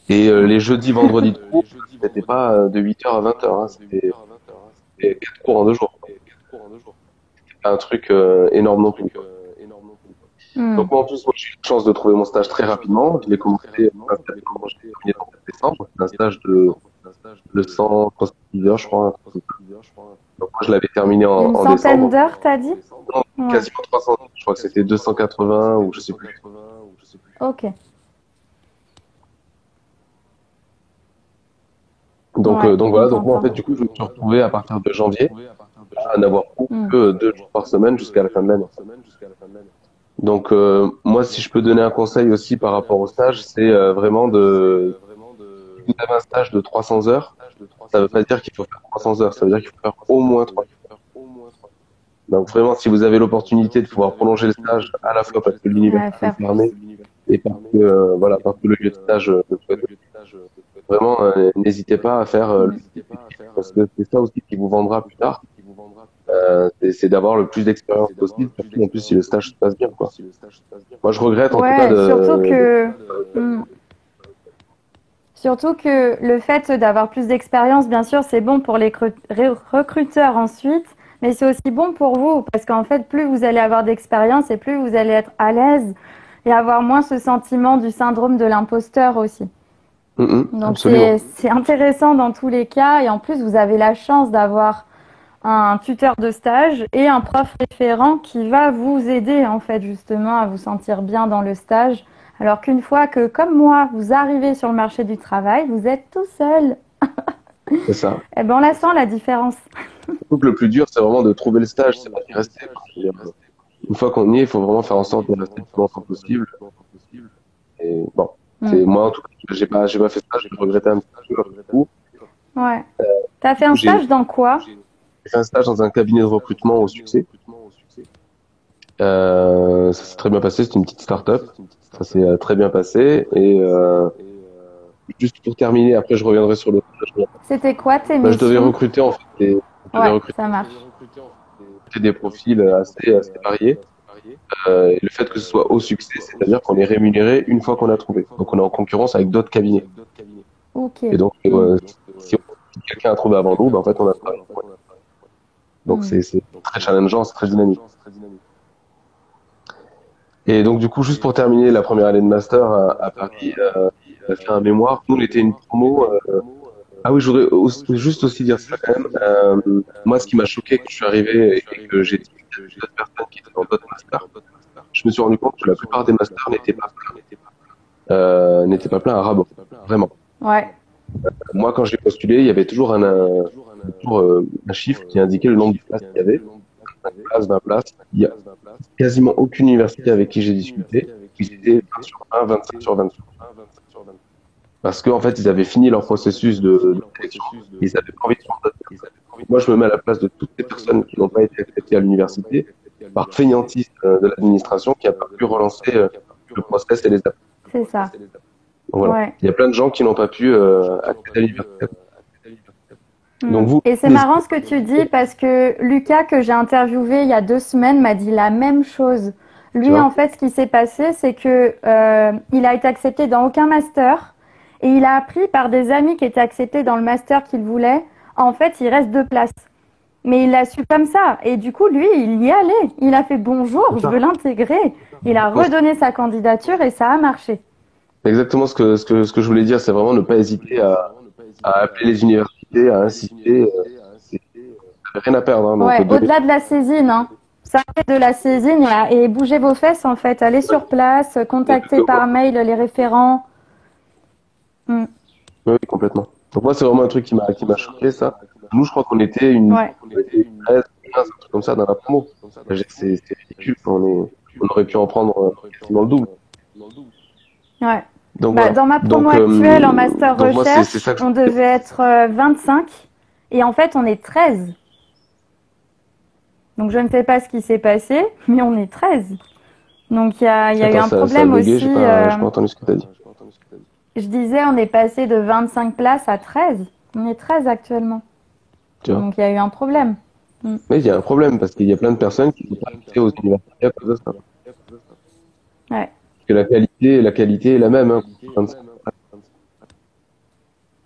Et Hmm. les jeudis, vendredis de cours, c'était pas de 8h à 20h. Hein, c'était 4 cours en 2 jours. C'est pas un truc énorme non plus, quoi. Hmm. Donc moi, en plus, moi, j'ai eu la chance de trouver mon stage très rapidement. Je l'ai commencé quand j'ai terminé en décembre. C'est un stage de 160 heures, je crois. Un truc comme ça. Donc moi, je l'avais terminé Une en centaine décembre. d'heures, t'as dit? Non, Ouais. quasiment 300. Je crois que c'était 280 ou je sais plus. Ok. Ouais, Donc on voilà. Donc moi, en t'entend. fait, du coup, je me suis retrouvé à partir de janvier à n'avoir cours Hmm. que 2 jours par semaine jusqu'à la fin de l'année. Donc moi, si je peux donner un conseil aussi par rapport au stage, c'est vraiment si vous avez un stage de 300 heures, ça veut pas dire qu'il faut faire 300 heures, ça veut dire qu'il faut faire au moins 300. Donc vraiment, si vous avez l'opportunité de pouvoir prolonger le stage à la fois parce que Ouais, l'université faire est plus. fermée et parce que voilà, parce que le lieu de stage le souhaite, vraiment n'hésitez pas à faire le Hmm. plus possible, parce que c'est ça aussi qui vous vendra plus tard. C'est d'avoir le plus d'expérience possible, surtout en plus si le stage se passe bien, quoi. Moi, je regrette en tout cas Ouais, de... hmm, surtout que le fait d'avoir plus d'expérience, bien sûr, c'est bon pour les recruteurs ensuite, mais c'est aussi bon pour vous parce qu'en fait, plus vous allez avoir d'expérience et plus vous allez être à l'aise et avoir moins ce sentiment du syndrome de l'imposteur aussi. Donc Absolument. c'est intéressant dans tous les cas et en plus vous avez la chance d'avoir un tuteur de stage et un prof référent qui va vous aider en fait justement à vous sentir bien dans le stage. Alors qu'une fois que, comme moi, vous arrivez sur le marché du travail, vous êtes tout seul. C'est ça. Eh ben on la sent la différence. Donc le plus dur, c'est vraiment de trouver le stage, c'est pas d'y rester, quoi. Je veux dire, une fois qu'on y est, il faut vraiment faire en sorte d'y rester le plus longtemps possible. Et bon, Hmm. c'est moi en tout cas, j'ai pas fait ça, j'ai regretté un petit peu après coup. Ouais. T'as fait Du coup, un stage dans quoi? j'ai fait un stage dans un cabinet de recrutement au succès. Ça s'est très bien passé, c'était une petite start-up. Ça s'est très bien passé. Et juste pour terminer, après je reviendrai sur le stage. C'était quoi tes Bah, je devais missions? recruter en fait, je devais Ouais, recruter ça marche. des profils assez variés. Et le fait que ce soit au succès, c'est-à-dire qu'on est rémunéré une fois qu'on a trouvé. Donc on est en concurrence avec d'autres cabinets. Ok. Et donc Hmm. si quelqu'un a trouvé avant nous, ben, en fait on a travaillé. Ouais. Donc Hmm. c'est très challengeant, c'est très dynamique. Et donc du coup, juste pour terminer la première année de master à Paris, on a fait un mémoire. Nous, on était une promo. Ah oui, je voudrais juste aussi dire ça quand même. Moi, ce qui m'a choqué quand je suis arrivé et que j'ai discuté avec d'autres personnes qui étaient dans d'autres masters, je me suis rendu compte que la plupart des masters n'étaient pas pleins à rabord. Vraiment. Ouais. Moi, quand j'ai postulé, il y avait toujours un chiffre qui indiquait le nombre de places qu'il y avait. 5 places, 20 places. Il y a quasiment aucune université avec qui j'ai discuté où ils étaient 20 sur 20, 25 sur 25. Parce qu'en fait, ils avaient fini leur processus de sélection. Ils avaient pas envie de prendre d'autres personnes. Moi, je me mets à la place de toutes les personnes qui n'ont pas été acceptées à l'université par fainéantise de l'administration qui n'a pas pu relancer le process et les appels. C'est ça. Donc, voilà. Ouais. Il y a plein de gens qui n'ont pas pu accéder à l'université. Hmm. Donc vous, Et c'est n'hésitez marrant ce que tu dis parce que Lucas, que j'ai interviewé il y a 2 semaines, m'a dit la même chose. tu Lui, vois. en fait, ce qui s'est passé, c'est que il a été accepté dans aucun master Et il a appris par des amis qui étaient acceptés dans le master qu'il voulait. En fait, il reste 2 places. Mais il l'a su comme ça. Et du coup, lui, il y allait. Il a fait bonjour, C'est je veux ça. l'intégrer. Il a redonné sa candidature et ça a marché. C'est exactement ce que je voulais dire, c'est vraiment ne pas hésiter à appeler les universités, à insister. Vous n'avez rien à perdre, hein, donc Ouais, donnez. au-delà de la saisine, hein. Ça fait de la saisine et bougez vos fesses en fait. Allez sur place, contactez par mail les référents. Hmm. Oui, oui, complètement. Donc moi, c'est vraiment un truc qui m'a choqué, ça. Nous, je crois Ouais, on était une 13, 15, un truc comme ça dans la promo. C'est ridicule. On aurait pu en prendre quasiment le double. ouais. Donc Bah, voilà. dans ma promo actuelle en master Donc moi, c'est recherche, ça que on devait être 25 et en fait on est 13. Donc je ne sais pas ce qui s'est passé, mais on est 13. Donc il y a eu Attends, un ça a problème bugué, aussi. j'ai pas entendu ce que tu as dit. Je disais, on est passé de 25 places à 13. On est 13 actuellement. Tu vois. Donc il y a eu un problème. Mais il y a un problème parce qu'il y a plein de personnes qui ne sont pas accès aux universités à cause de ça. Ouais, Parce que la qualité est la même, hein.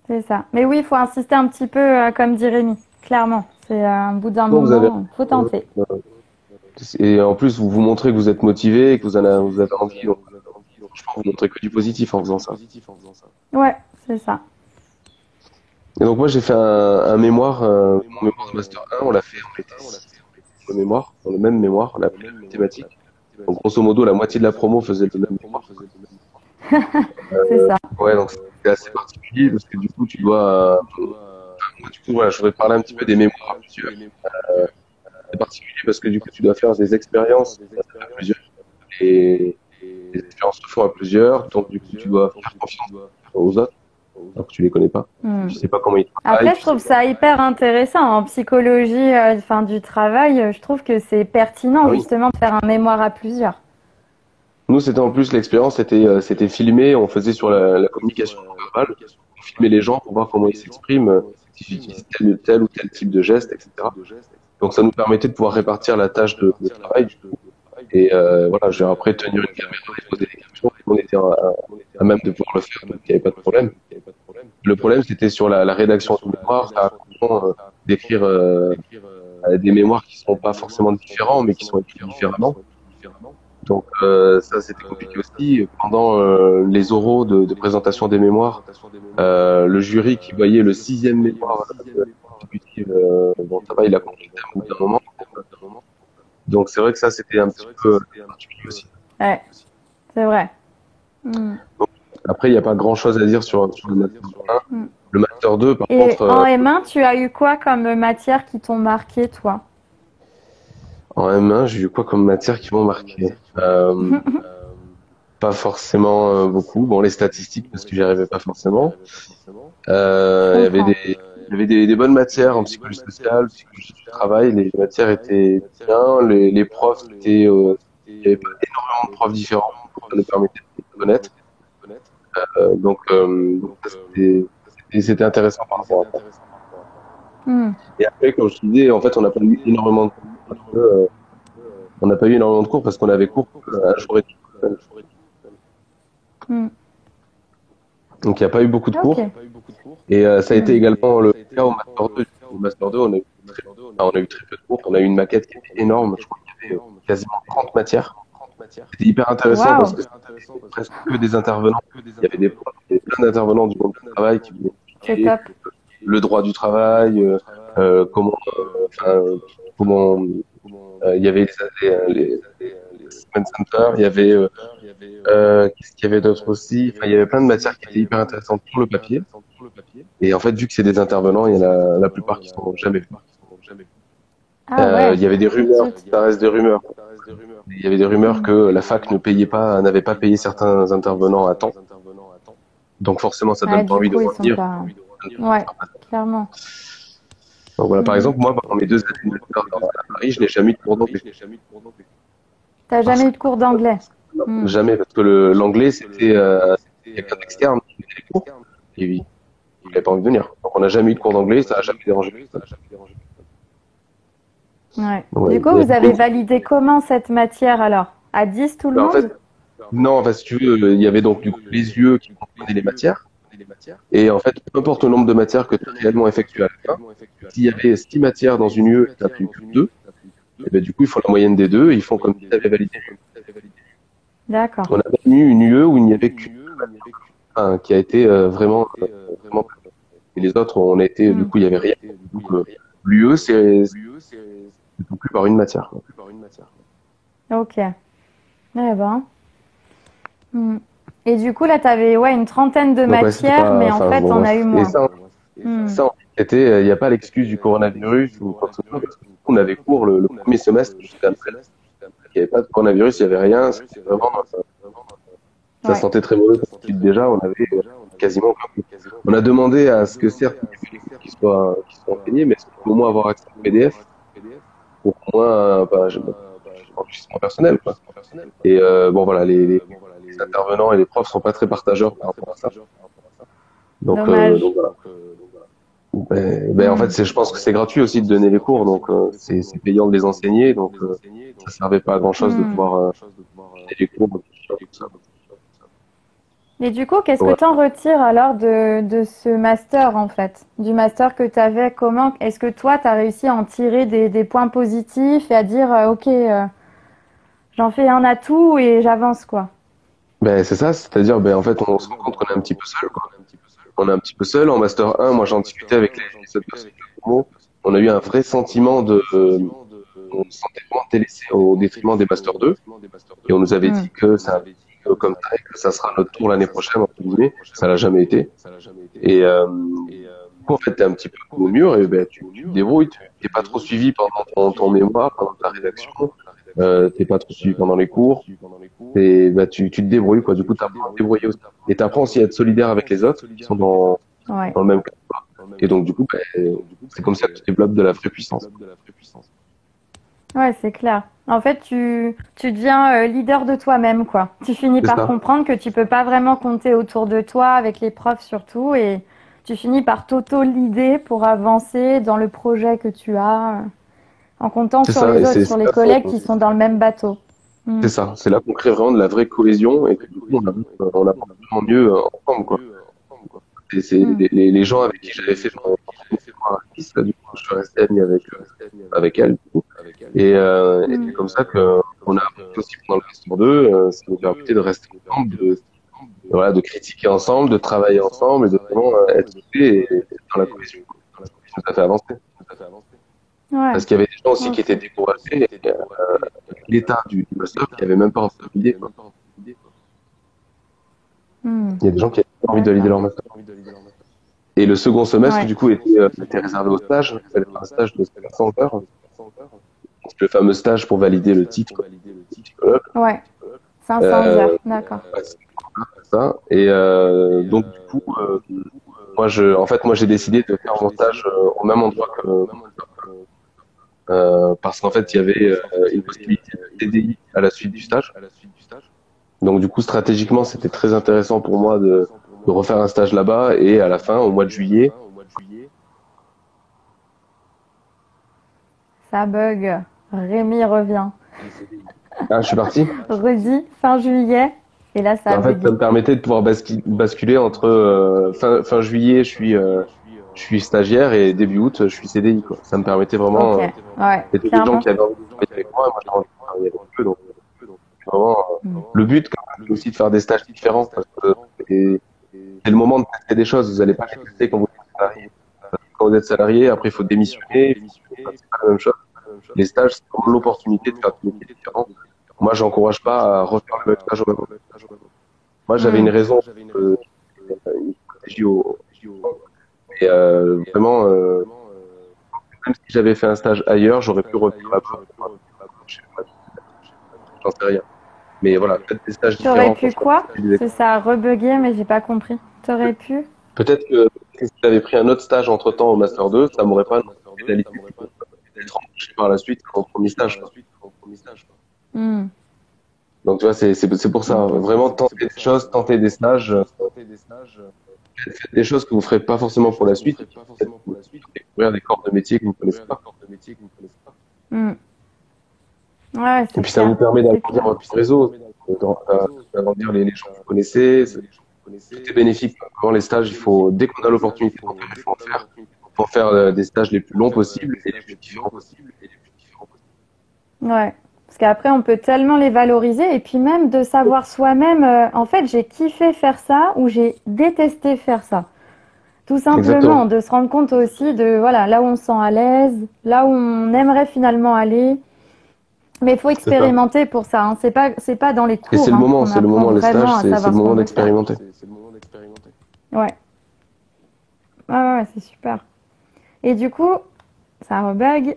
c'est ça. Mais oui, il faut insister un petit peu, comme dit Rémi. Clairement, c'est un bout d'un Donc, vous avez moment, faut tenter. et en plus, vous vous montrez que vous êtes motivé, que vous avez envie. Donc, franchement, vous montrez que du positif en faisant ça. Ouais, c'est ça. Et donc moi, j'ai fait un mémoire, mon mémoire de master 1, on était 6 dans le mémoire, dans le même mémoire, on a pris la même thématique. Donc grosso modo, la moitié de la promo faisait le même mémoire. C'est ça. Ouais, donc c'était assez particulier parce que du coup, tu dois. Moi, du coup, voilà, je voudrais parler un petit peu des mémoires à plusieurs. C'est particulier parce que du coup, tu dois faire des expériences à plusieurs. Et les expériences se font à plusieurs, donc du coup, tu dois faire confiance aux autres, alors que tu les connais pas. Hmm. Tu sais pas comment ils travaillent. Après, je trouve ça hyper intéressant. En psychologie, enfin, du travail, je trouve que c'est pertinent Ah oui. justement de faire un mémoire à plusieurs. Nous, c'était en plus l'expérience, c'était filmé, on faisait sur la communication non verbale, on filmait les gens pour voir comment ils s'expriment, s'ils utilisent tel ou tel type de geste, etc. Donc ça nous permettait de pouvoir répartir la tâche de travail. Et voilà, j'ai après tenir une caméra et poser des questions, on était à même de pouvoir le faire, donc il n'y avait pas de problème. Le problème, c'était sur la rédaction de mémoire, à comment d'écrire des mémoires qui sont pas forcément différents, mais qui sont écrits différemment. Donc ça, c'était compliqué aussi. Pendant les oraux de présentation des mémoires, le jury qui voyait le 6e mémoire consécutif, bon, ça va, il a complété au bout d'un moment. Donc c'est vrai que ça, c'était un petit peu particulier aussi. Ouais, c'est vrai. Hmm. Après, il n'y a pas grand-chose à dire sur le master 1. Mm. Le master 2, par Et contre, en M1, tu as eu quoi comme matière qui t'ont marqué, toi? en M1, j'ai eu quoi comme matière qui m'ont marqué? Pas forcément beaucoup. Bon, les statistiques, parce que j'y arrivais pas forcément. Je Il y avait comprends. des bonnes matières en psychologie sociale, psychologie du travail. Les matières étaient bien. Les profs il y avait pas énormément de profs différents. Ça nous permettait de les connaître. Donc ça, c'était intéressant par rapport à ça. Hmm. Et après, comme je te disais, en fait, on n'a pas eu énormément de cours parce que, on n'a pas eu énormément de cours parce qu'on avait cours un jour et demi. Hmm. Donc, il n'y a pas eu beaucoup de cours. Ok. Et ça a été également le cas au Master 2. Au Master 2, on a eu très peu de cours. On a eu une maquette qui était énorme. Je crois qu'il y avait quasiment 30 matières. C'était hyper intéressant parce Waouh. que c'était presque que des intervenants. Il y avait plein d'intervenants du monde du travail qui venaient C'est expliquer top. le droit du travail, comment il y avait les assessment centers, il y avait qu'est-ce qu'il y avait d'autre aussi. Enfin, il y avait plein de matières qui étaient hyper intéressantes pour le papier. Et en fait, vu que c'est des intervenants, il y en a la plupart qui sont jamais venus. Ah ouais. Il y avait des rumeurs, Zut. ça reste des rumeurs. Il y avait des rumeurs que la fac n'avait pas payé certains intervenants à temps. Donc forcément, ça Ouais, donne pas du envie de coup, ils sont revenir. pas. Ouais, clairement. Donc voilà, par Hmm. exemple, moi, pendant mes 2 années de master à Paris, je n'ai jamais eu de cours d'anglais. T'as jamais eu de cours d'anglais? Non, Hmm. jamais, parce que l'anglais, c'était quelqu'un d'externe qui faisait les cours, et il n'avait pas envie de venir. Donc on n'a jamais eu de cours d'anglais, ça n'a jamais dérangé personne. Ouais. Donc, ouais, Du coup, il y a- vous avez validé comment cette matière alors? À 10 tout le Ben, en monde? fait, non, si tu veux, il y avait donc du coup les yeux qui comprenaient les matières, Et en fait, peu importe le nombre de matières que tu as réellement effectuées à la fin, s'il y avait 6 matières dans une UE et tu n'as fait que 2, et ben, du coup, ils font la moyenne des deux et ils font comme si tu avais validé. D'accord. On a même eu une UE où il n'y avait qu'une qui a été vraiment. Et les autres, on a été, du Hmm. coup, il n'y avait rien. Donc, l'UE, c'est plus par une matière, quoi. Ok. Eh ben. Hmm. Et du coup, là, tu avais ouais, une trentaine de Donc, ouais, c'était matières, pas, mais en enfin, fait, bon, on a eu bref. Et moins. ça, Hmm. ça, en fait, il n'y a pas l'excuse du coronavirus ou quoi que ce soit, parce que on avait cours le premier semestre jusqu'à après. Il n'y avait pas de coronavirus, il n'y avait rien. C'était vraiment, ça Ouais. sentait très mauvais pour l'étude déjà. On avait quasiment aucun cours. On a demandé à ce que certes, il y ait des cours qui soient enseignés, mais au moins avoir accès au PDF pour au moins, enrichissement personnel, quoi. Et bon, voilà, les intervenants et les profs sont pas très partageurs par rapport à ça. Donc Dommage. voilà. En fait, Hmm. je pense que c'est gratuit aussi de donner les cours, donc c'est payant de les enseigner, donc ça servait pas à grand chose de Hmm. pouvoir donner les cours comme ça. Et du coup, qu'est-ce que Ouais. tu en retires alors de ce master en fait? Du master que tu avais, comment est-ce que toi, tu as réussi à en tirer des points positifs et à dire, ok, j'en fais un atout et j'avance quoi? Ben, c'est ça, c'est-à-dire, ben, en fait, on se rend compte qu'on est un petit peu seul, quoi. On est un petit peu seul. En Master 1, moi, j'en discutais avec les autres personnes de la promo. On a eu un vrai sentiment on se sentait vraiment délaissé au détriment des Master 2. Et on nous avait Hmm. dit que ça avait été comme ça et que ça sera notre tour l'année prochaine, entre guillemets. Ça l'a jamais été. Et, du coup, en fait, t'es un petit peu au mur et ben, tu te débrouilles. Tu t'es pas trop suivi pendant ton mémoire, pendant ta rédaction. T'es pas trop suivi pendant les cours. Et bah, tu te débrouilles, quoi. Du coup, t'apprends à te débrouiller aussi. Et t'apprends aussi à être solidaire avec les autres qui sont Ouais. dans le même cas. Et donc, du coup, bah, c'est comme ça que tu développes de la vraie puissance. Ouais, c'est clair. En fait, tu deviens leader de toi-même, quoi. Tu finis C'est par ça. comprendre que tu peux pas vraiment compter autour de toi, avec les profs surtout, et tu finis par t'auto-leader pour avancer dans le projet que tu as, en comptant C'est sur ça. les Et autres, c'est sur c'est les là collègues qui sont dans le même bateau. Hmm. c'est ça. C'est là qu'on crée vraiment de la vraie cohésion et que du coup, on apprend vraiment mieux ensemble, quoi. Et c'est Hmm. les gens avec qui j'avais fait mon premier séjour à Nice, là, du coup, je suis resté ami avec elle, du coup. Et Hmm. c'est comme ça que on a appris aussi pendant le master 2, ça nous permettait de rester ensemble, voilà, de critiquer ensemble, de travailler ensemble et de vraiment être soudés et dans la cohésion. Ça nous a fait avancer. Ouais. Parce qu'il y avait des gens aussi qui étaient Ok. découragés, et, l'état du master qui avait même pas encore validé, quoi. Hmm. Il y a des gens qui avaient pas envie de valider D'accord. leur master. Et le second semestre, Ouais. du coup, était réservé au stage. Il fallait faire un stage de 500 heures. Le fameux stage pour valider le titre de psychologue. Ouais. 500 Euh, heures. D'accord. ouais, c'est ça. Et donc, du coup, en fait, moi, j'ai décidé de faire mon stage au même endroit que parce qu'en fait, il y avait une possibilité de CDI à la suite du stage. Donc, du coup, stratégiquement, c'était très intéressant pour moi de refaire un stage là-bas. Et à la fin, au mois de juillet, Ça bug. Rémi revient. je suis parti. Redis, fin juillet. Et là, ça a En fait, ça bugué. me permettait de pouvoir basculer entre fin juillet, je suis stagiaire et début août, je suis CDI, quoi. Ça me permettait Ok. vraiment. Ouais, C'était des gens clairement. qui avaient envie de travailler avec moi, et moi j'avais envie de travailler avec eux. Donc vraiment, Hmm. le but, quand même, c'est aussi de faire des stages différents parce que c'est le moment de tester des choses. Vous n'allez pas les tester quand vous êtes salarié. Quand vous êtes salarié, après il faut démissionner. C'est pas la même chose. Les stages, c'est vraiment l'opportunité de faire des métiers différents. Moi, j'encourage pas à refaire le même stage au même moment. Moi, j'avais une Hmm. raison, une stratégie et vraiment, même si j'avais fait un stage ailleurs, j'aurais pu revenir là-bas. Je sais pas, j'en sais rien. Mais voilà, faites des stages T'aurais différents, pu franchement. quoi? C'est ça a rebugué, mais j'ai pas compris. T'aurais pu? Peut-être que si j'avais pris un autre stage entre-temps au Master 2, ça m'aurait pas donné la pénalité d'être embauché par la suite en premier stage, quoi. Hmm. Donc, tu vois, c'est pour ça. Ok. Vraiment, tenter des choses, tenter des stages, faites des choses que vous ferez pas forcément pour la suite, et puis peut-être vous découvrir des corps de métier que vous connaissez pas. Hmm. Ouais, Et c'est puis, ça vous clair. permet C'est d'agrandir clair. votre réseau, d'agrandir les gens que vous connaissez. tout est bénéfique. Vraiment, les stages, il faut, dès qu'on a l'opportunité d'en faire, il faut en faire. Pour faire des stages les plus longs possibles et les plus différents possibles. Ouais. Parce qu'après, on peut tellement les valoriser et puis même de savoir soi-même, en fait, j'ai kiffé faire ça ou j'ai détesté faire ça. Tout simplement, Exactement. de se rendre compte aussi de, voilà, là où on se sent à l'aise, là où on aimerait finalement aller. Mais il faut C'est ça. expérimenter pour ça, hein. C'est pas dans les Et cours, hein, qu'on c'est le apprend moment, les stages, vraiment à c'est savoir le ce qu'on moment veut faire. d'expérimenter. Ouais. Ouais, ouais, ouais, c'est super. Et du coup, ça rebug.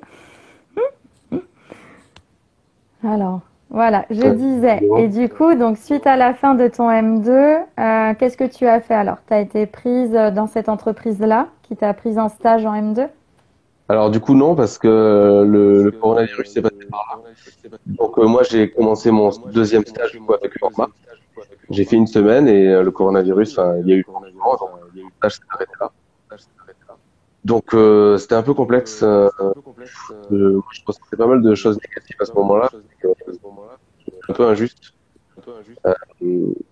Alors, voilà, je Ouais. disais. Et Bon. du coup, donc suite à la fin de ton M2, qu'est-ce que tu as fait alors? Tu as été prise dans cette entreprise-là, qui t'a prise en stage en M2? Alors du coup non, parce que le coronavirus s'est passé par là. Donc moi j'ai commencé mon deuxième stage du coup avec Format. J'ai fait une semaine et le coronavirus, enfin il y a eu le confinement, donc mon stage s'est arrêté là. Donc c'était un peu complexe. Je pense que c'est pas mal de choses négatives à ce moment-là. Un peu injuste.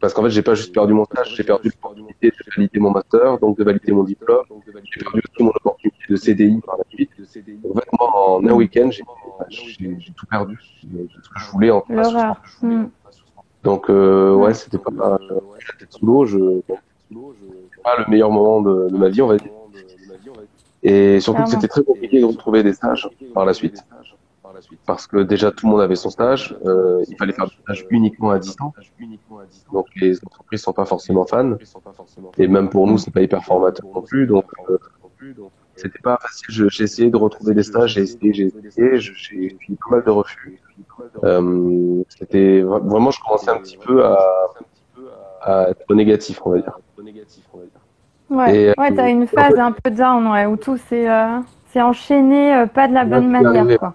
Parce qu'en fait, j'ai pas juste perdu mon stage, j'ai perdu l'opportunité de valider mon master, donc de valider mon diplôme. J'ai perdu aussi mon opportunité de CDI par la suite. En fait, moi, en un Hmm. week-end, j'ai tout perdu. Ce que je voulais en un L'horreur. Hmm. Donc, ouais, Ouais. c'était pas la tête sous l'eau. C'était pas le meilleur moment de ma vie, on va dire. Et surtout que Clairement. c'était très compliqué de retrouver des stages par la suite. Parce que déjà, tout le monde avait son stage. Il fallait faire des stages uniquement à distance. Donc, les entreprises sont pas forcément fans. Et même pour nous, Hmm. c'est pas hyper formateur non plus. Donc, c'était pas facile. J'ai essayé de retrouver des stages, j'ai eu pas mal de refus. Vraiment, je commençais un petit peu à être négatif, on va dire. Ouais, Et, ouais, t'as une en phase fait, un peu down, ouais, où tout s'est enchaîné, pas de la là, bonne c'est manière, arrivé. quoi.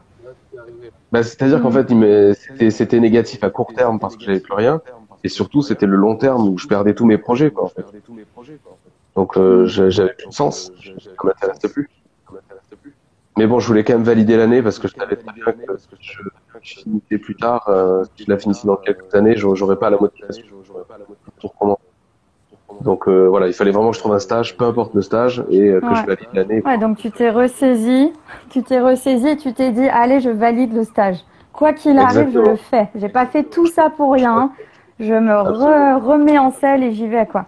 Bah, c'est-à-dire qu'en Hmm. fait, c'était négatif à court terme parce que j'avais plus rien. Et surtout, c'était le long terme où je perdais tous mes projets, quoi, en fait. Donc, Hmm. j'avais plus de sens. Ça m'intéressait plus. Mais bon, je voulais quand même valider l'année parce que je savais très bien que si je finissais plus tard, si je la finissais dans quelques années, j'aurais pas la motivation pour recommencer. Donc voilà, il fallait vraiment que je trouve un stage, peu importe le stage, et que je Ouais. valide l'année. Ouais, donc tu t'es ressaisi et tu t'es dit, allez, je valide le stage. Quoi qu'il arrive, je le Exactement. fais. J'ai pas fait tout ça pour rien. Je me Absolument. remets en selle et j'y vais, quoi.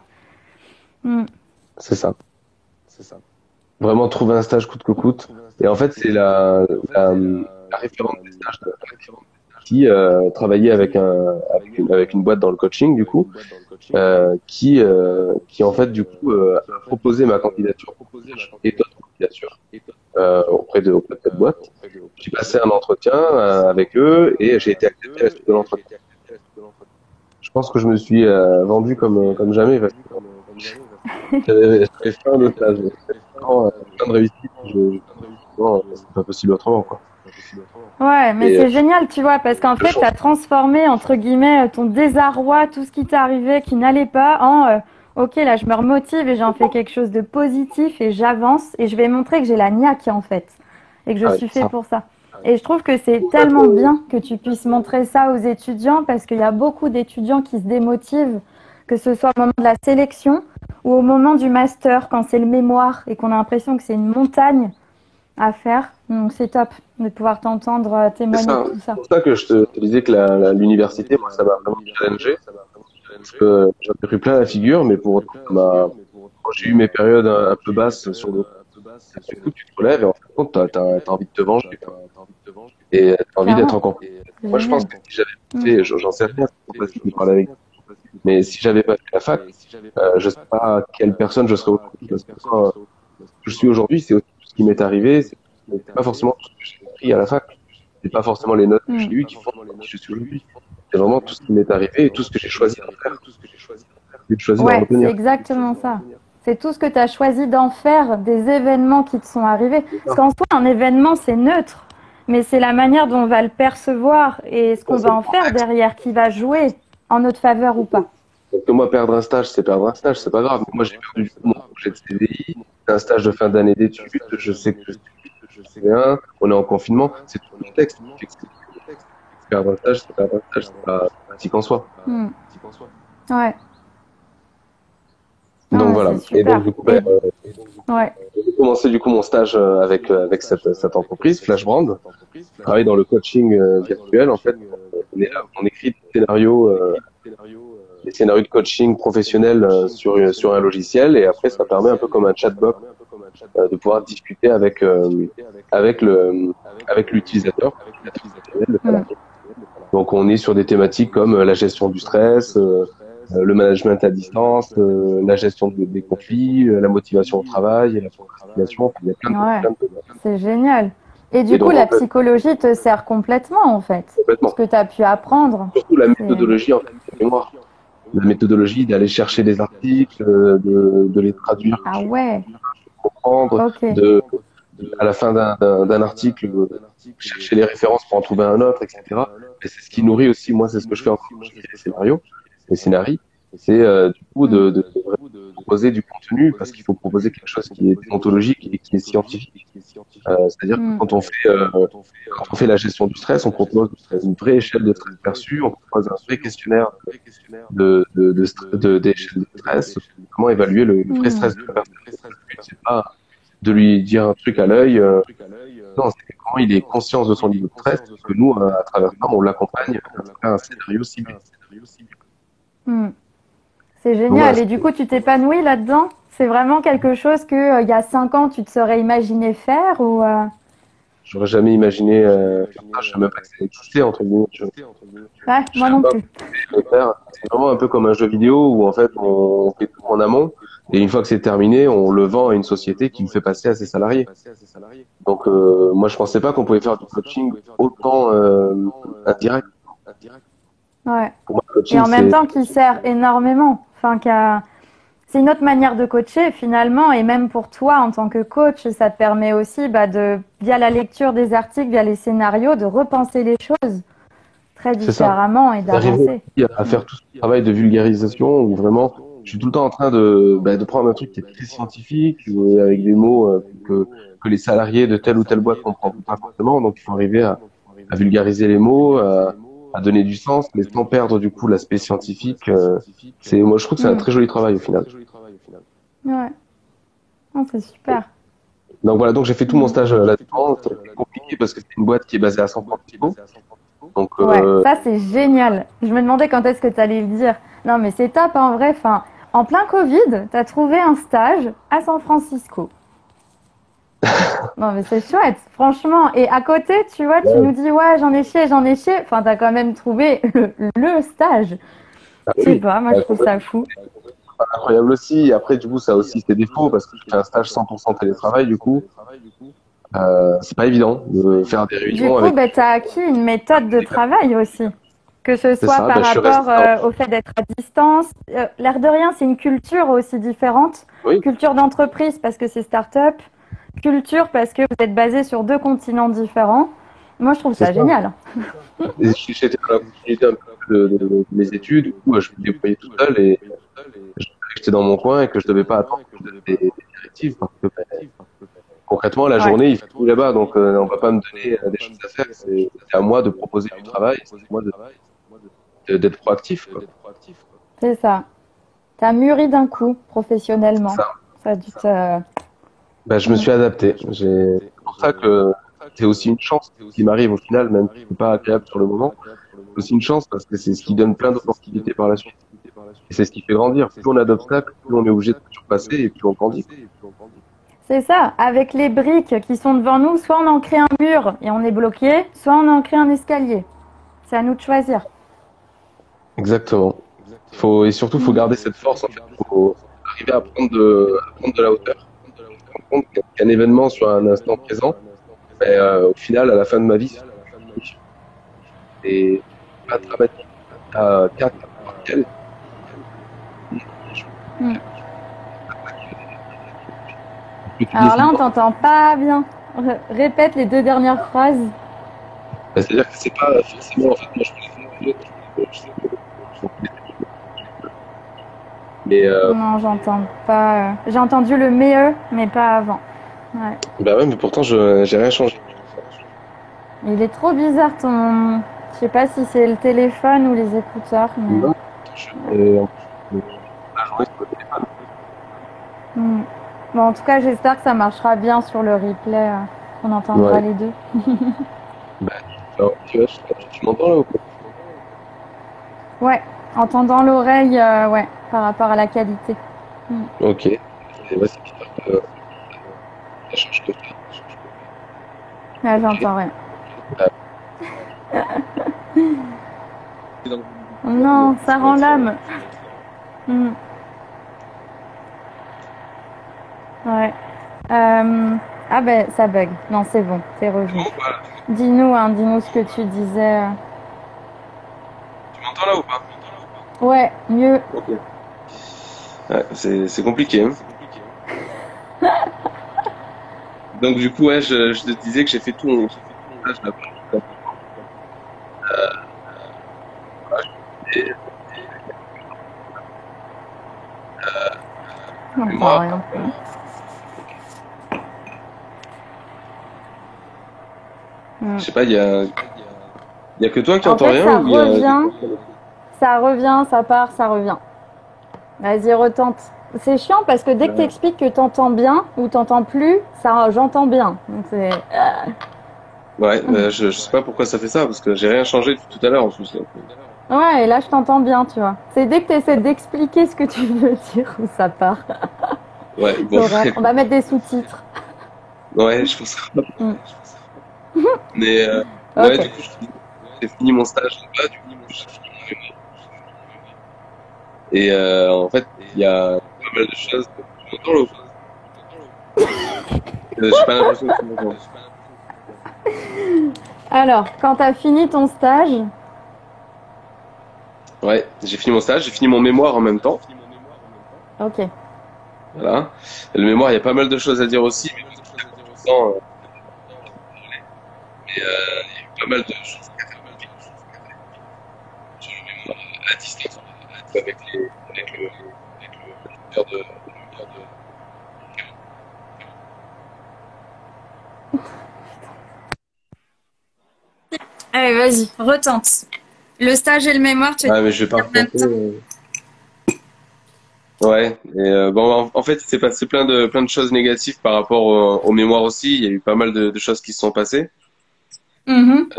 Hmm. C'est ça. Vraiment trouver un stage coûte que coûte. Et en fait, c'est la référente des stages qui travaillait avec une boîte dans le coaching, du coup, qui en fait, du coup, a proposé ma candidature et d'autres candidatures auprès de cette boîte. J'ai passé un entretien avec eux et j'ai été accepté à la suite de l'entretien. Je pense que je me suis vendu comme jamais parce que j'avais fait un stage, j'avais fait plein de réussites. Non, c'est pas possible autrement, quoi. Ouais, mais Et c'est génial, tu vois, parce qu'en de fait, tu as chance. transformé, entre guillemets, ton désarroi, tout ce qui t'est arrivé, qui n'allait pas, en ok, là, je me remotive et j'en fais quelque chose de positif et j'avance et je vais montrer que j'ai la niaque, en fait, et que je Ouais, suis c'est fait ça. pour ça. Et je trouve que c'est En fait, tellement bien que tu puisses montrer ça aux étudiants, parce qu'il y a beaucoup d'étudiants qui se démotivent, que ce soit au moment de la sélection ou au moment du master, quand c'est le mémoire et qu'on a l'impression que c'est une montagne à faire. Donc c'est top de pouvoir t'entendre c'est témoigner de ça. tout ça. C'est pour ça que je te disais que l'université, moi, ça m'a vraiment challengé. Parce que j'en ai pris plein la figure, mais pour autant, quand j'ai eu mes périodes un peu basses sur le du coup, tu te relèves et en fin de compte, t'as envie de te venger, quoi. Et t'as envie d'être Clairement, encore plus. c'est Moi, je pense génial. que si j'avais pas Mm. fait, j'en sais rien, c'est trop facile de parler avec. Mais si j'avais pas fait la fac, je sais pas quelle personne je serais aujourd'hui. Parce que moi, je suis aujourd'hui, c'est aussi tout ce qui m'est arrivé. C'est pas forcément tout ce que j'ai appris à la fac. C'est pas forcément les notes que j'ai Mm. eues qui font qui je suis aujourd'hui. C'est vraiment tout ce qui m'est arrivé et tout ce que j'ai choisi d'en faire. J'ai choisi d'en Ouais, c'est retenir. exactement ça. C'est tout ce que tu as choisi d'en faire des événements qui te sont arrivés. C'est Parce ça. qu'en soi, un événement, c'est neutre, mais c'est la manière dont on va le percevoir et ce Ça, qu'on c'est va le en faire contexte. derrière qui va jouer en notre faveur ou pas. Donc, que moi, perdre un stage, c'est perdre un stage, c'est pas grave. Moi, j'ai perdu du coup, mon projet de CDI, c'est un stage de fin d'année d'études, je sais que je suis bien, on est en confinement, c'est tout le contexte qui fait que perdre un stage, c'est perdre un stage, c'est pas pratique en soi. Mm. Ouais. Non, Donc mais voilà. c'est Et donc super. du coup, Et ouais. j'ai commencé du coup mon stage avec cette entreprise, Flashbrand. Je travaille dans le coaching virtuel en fait. On écrit des scénarios de coaching professionnels sur un logiciel et après ça permet un peu comme un chatbot de pouvoir discuter avec le avec l'utilisateur, le Mm. salarié. Donc on est sur des thématiques comme la gestion du stress, le management à distance, la gestion des conflits, la motivation au travail, et la procrastination. Enfin, il y a Ouais, plein de... c'est génial. Et du Et coup, donc en la fait, psychologie te sert complètement, en fait. Ce complètement. que tu as pu apprendre, Surtout la c'est... méthodologie en fait, la mémoire. La méthodologie d'aller chercher des articles, de les traduire, Ah ouais, comprendre, ok. à la fin d'un article, chercher les références pour en trouver un autre, etc. Et c'est ce qui nourrit aussi, moi, c'est ce que je fais encore quand j'écris les scénarios, c'est du coup Mm. de vraiment proposer du contenu parce qu'il faut proposer quelque chose qui est déontologique et qui est scientifique. C'est-à-dire que Mm. quand on fait la gestion du stress, on propose une vraie échelle de stress perçu, on propose un vrai questionnaire d'échelle de stress, comment évaluer le vrai Mm. stress de la personne. Le but, c'est pas de lui dire un truc à l'œil, non, c'est comment il est conscient de son niveau de stress, que nous, à travers ça, on l'accompagne à travers un scénario ciblé. Mm. C'est Donc voilà, génial. Et du coup, tu t'épanouis là-dedans? C'est vraiment quelque chose que, il y a 5 ans, tu te serais imaginé faire ou j'aurais jamais imaginé faire ça, je savais même pas que ça existait, entre guillemets. Ouais, Je moi savais non pas plus. comment faire. C'est vraiment un peu comme un jeu vidéo où en fait on fait tout en amont et une fois que c'est terminé, on le vend à une société qui le fait passer à ses salariés. Donc moi je pensais pas qu'on pouvait faire du coaching autant indirect. Ouais. Pour moi, le Et coaching en même c'est temps, qui sert énormément. Enfin, c'est une autre manière de coacher finalement. Et même pour toi, en tant que coach, ça te permet aussi, bah, via la lecture des articles, via les scénarios, de repenser les choses très c'est ça. différemment et D'arriver d'avancer. aussi à Mm. faire tout ce travail de vulgarisation où vraiment je suis tout le temps en train de prendre un truc qui est très scientifique avec des mots que les salariés de telle ou telle boîte comprennent pas forcément. Donc il faut arriver à vulgariser les mots, à donner du sens, mais sans perdre du coup l'aspect scientifique. Moi je trouve que c'est un Mm. très joli travail au final. Ouais. Oh, c'est super. Donc voilà, donc j'ai fait tout mon Mm. stage là-dedans. C'était compliqué parce que c'est une boîte qui est basée à San Francisco. Donc Ouais, ça c'est génial. Je me demandais quand est-ce que tu allais le dire. Non, mais c'est top en vrai. Enfin, en plein Covid, tu as trouvé un stage à San Francisco. Non, mais c'est chouette, franchement. Et à côté, tu vois, tu nous ouais, dis, ouais, j'en ai chié, j'en ai chié. Enfin, t'as quand même trouvé le stage. ah Je sais oui, pas, moi je trouve ça fou. incroyable aussi. Après, du coup, ça a aussi ses défauts parce que je fais un stage 100% télétravail, du coup. C'est pas évident de faire des Du réunions coup, avec ben, tu as acquis une méthode de des personnes. travail aussi. Que ce C'est soit ça, par ben, je suis resté rapport dans... au fait d'être à distance. L'air de rien, c'est une culture aussi différente. Oui, Culture d'entreprise parce que c'est start-up. Culture parce que vous êtes basé sur 2 continents différents. Moi, je trouve c'est ça ça. génial. Et j'étais dans la continuité un peu de mes études, du coup, je me débrouillais tout seul et je savais que j'étais dans mon coin et que je devais pas attendre que je donne des directives parce que concrètement, la Ouais, journée, il fait tout là-bas, donc on va pas me donner des choses à faire. C'est à moi de proposer du travail, c'est à moi d'être proactif, quoi. c'est ça. T'as mûri d'un coup, C'est professionnellement. ça. Ça a dû te... Ben, je me Mm. suis adapté. C'est pour ça que c'est aussi une chance qui m'arrive au final, même si c'est pas agréable sur le moment. C'est aussi une chance parce que c'est ce qui donne plein d'opportunités par la suite. Et c'est ce qui fait grandir. Plus on a d'obstacles, plus on est obligé de surpasser et plus on grandit. C'est ça, avec les briques qui sont devant nous, soit on en crée un mur et on est bloqué, soit on en crée un escalier. C'est à nous de choisir. Exactement. Et surtout, faut Mm. garder cette force, en fait. Faut arriver à prendre de la hauteur. Se rendre compte qu'un événement sur un instant présent, au final, à la fin de ma vie, c'est pas dramatique. À 4, quel, Mm. que tu Alors là, décides. on t'entend pas bien. Répète les 2 dernières phrases. C'est-à-dire que c'est pas forcément, en fait, moi, je peux les faire, mais, Non, j'entends pas. J'ai entendu le mais pas avant. Ouais. bah ouais, mais pourtant, j'ai rien changé. Il est trop bizarre ton. Je sais pas si c'est le téléphone ou les écouteurs, mais. Non, je, et en plus, la journée sur le téléphone. Bon, en tout cas, j'espère que ça marchera bien sur le replay, qu'on entendra Ouais. les deux. Bah, alors, tu vois, tu m'entends là ou pas? Ouais, entendant l'oreille, ouais, par rapport à la qualité. Mm. Ok. Et ouais, c'est bizarre que ça change que ça. Là, Ok. j'entends rien. Ah, c'est dans le Non, ça ça va rend être. l'âme. Mm. Ouais. Ah ben, ça bug. Non, c'est bon, c'est revenu. Dis-nous, hein, dis-nous ce que tu disais. Tu m'entends là ou pas? Ouais, mieux. Ok. Ouais, c'est compliqué, hein. Donc du coup, ouais, je te disais que j'ai fait tout mon stage là. Et J'entends moi, rien. Mm. je sais pas, il y a que toi qui En entends fait, rien ça ou il y a des revient, personnes? ça part, ça revient. Vas-y, retente. C'est chiant parce que dès que tu Ouais, expliques que t'entends bien ou t'entends plus, ça, j'entends bien. Donc c'est. ouais, je sais pas pourquoi ça fait ça parce que j'ai rien changé depuis tout à l'heure en plus. Donc, Ouais, et là, je t'entends bien, tu vois. C'est dès que tu essaies d'expliquer ce que tu veux dire où ça part. ouais, bon, L'horaire. On va mettre des sous-titres. ouais, je pense pas. Mm. Mais ouais, Ok. du coup, j'ai fini mon stage là-bas, du coup, et en fait, il y a pas mal de choses. Tu m'entends là ou pas? J'ai pas l'impression que tu m'entends. Alors, quand tu as fini ton stage, Ouais, j'ai fini mon stage, j'ai fini mon mémoire en même temps. ok. Voilà. Le mémoire, il y a pas mal de choses à dire aussi, mais bon, pas mal de choses à distance avec le faire de. Allez, vas-y, retente. Le stage et le mémoire, tu Ah, mais je vais pas en même raconter. temps. Ouais. Et bon, en fait, il s'est passé plein de choses négatives par rapport au mémoire aussi. Il y a eu pas mal de choses qui se sont passées. Mhm.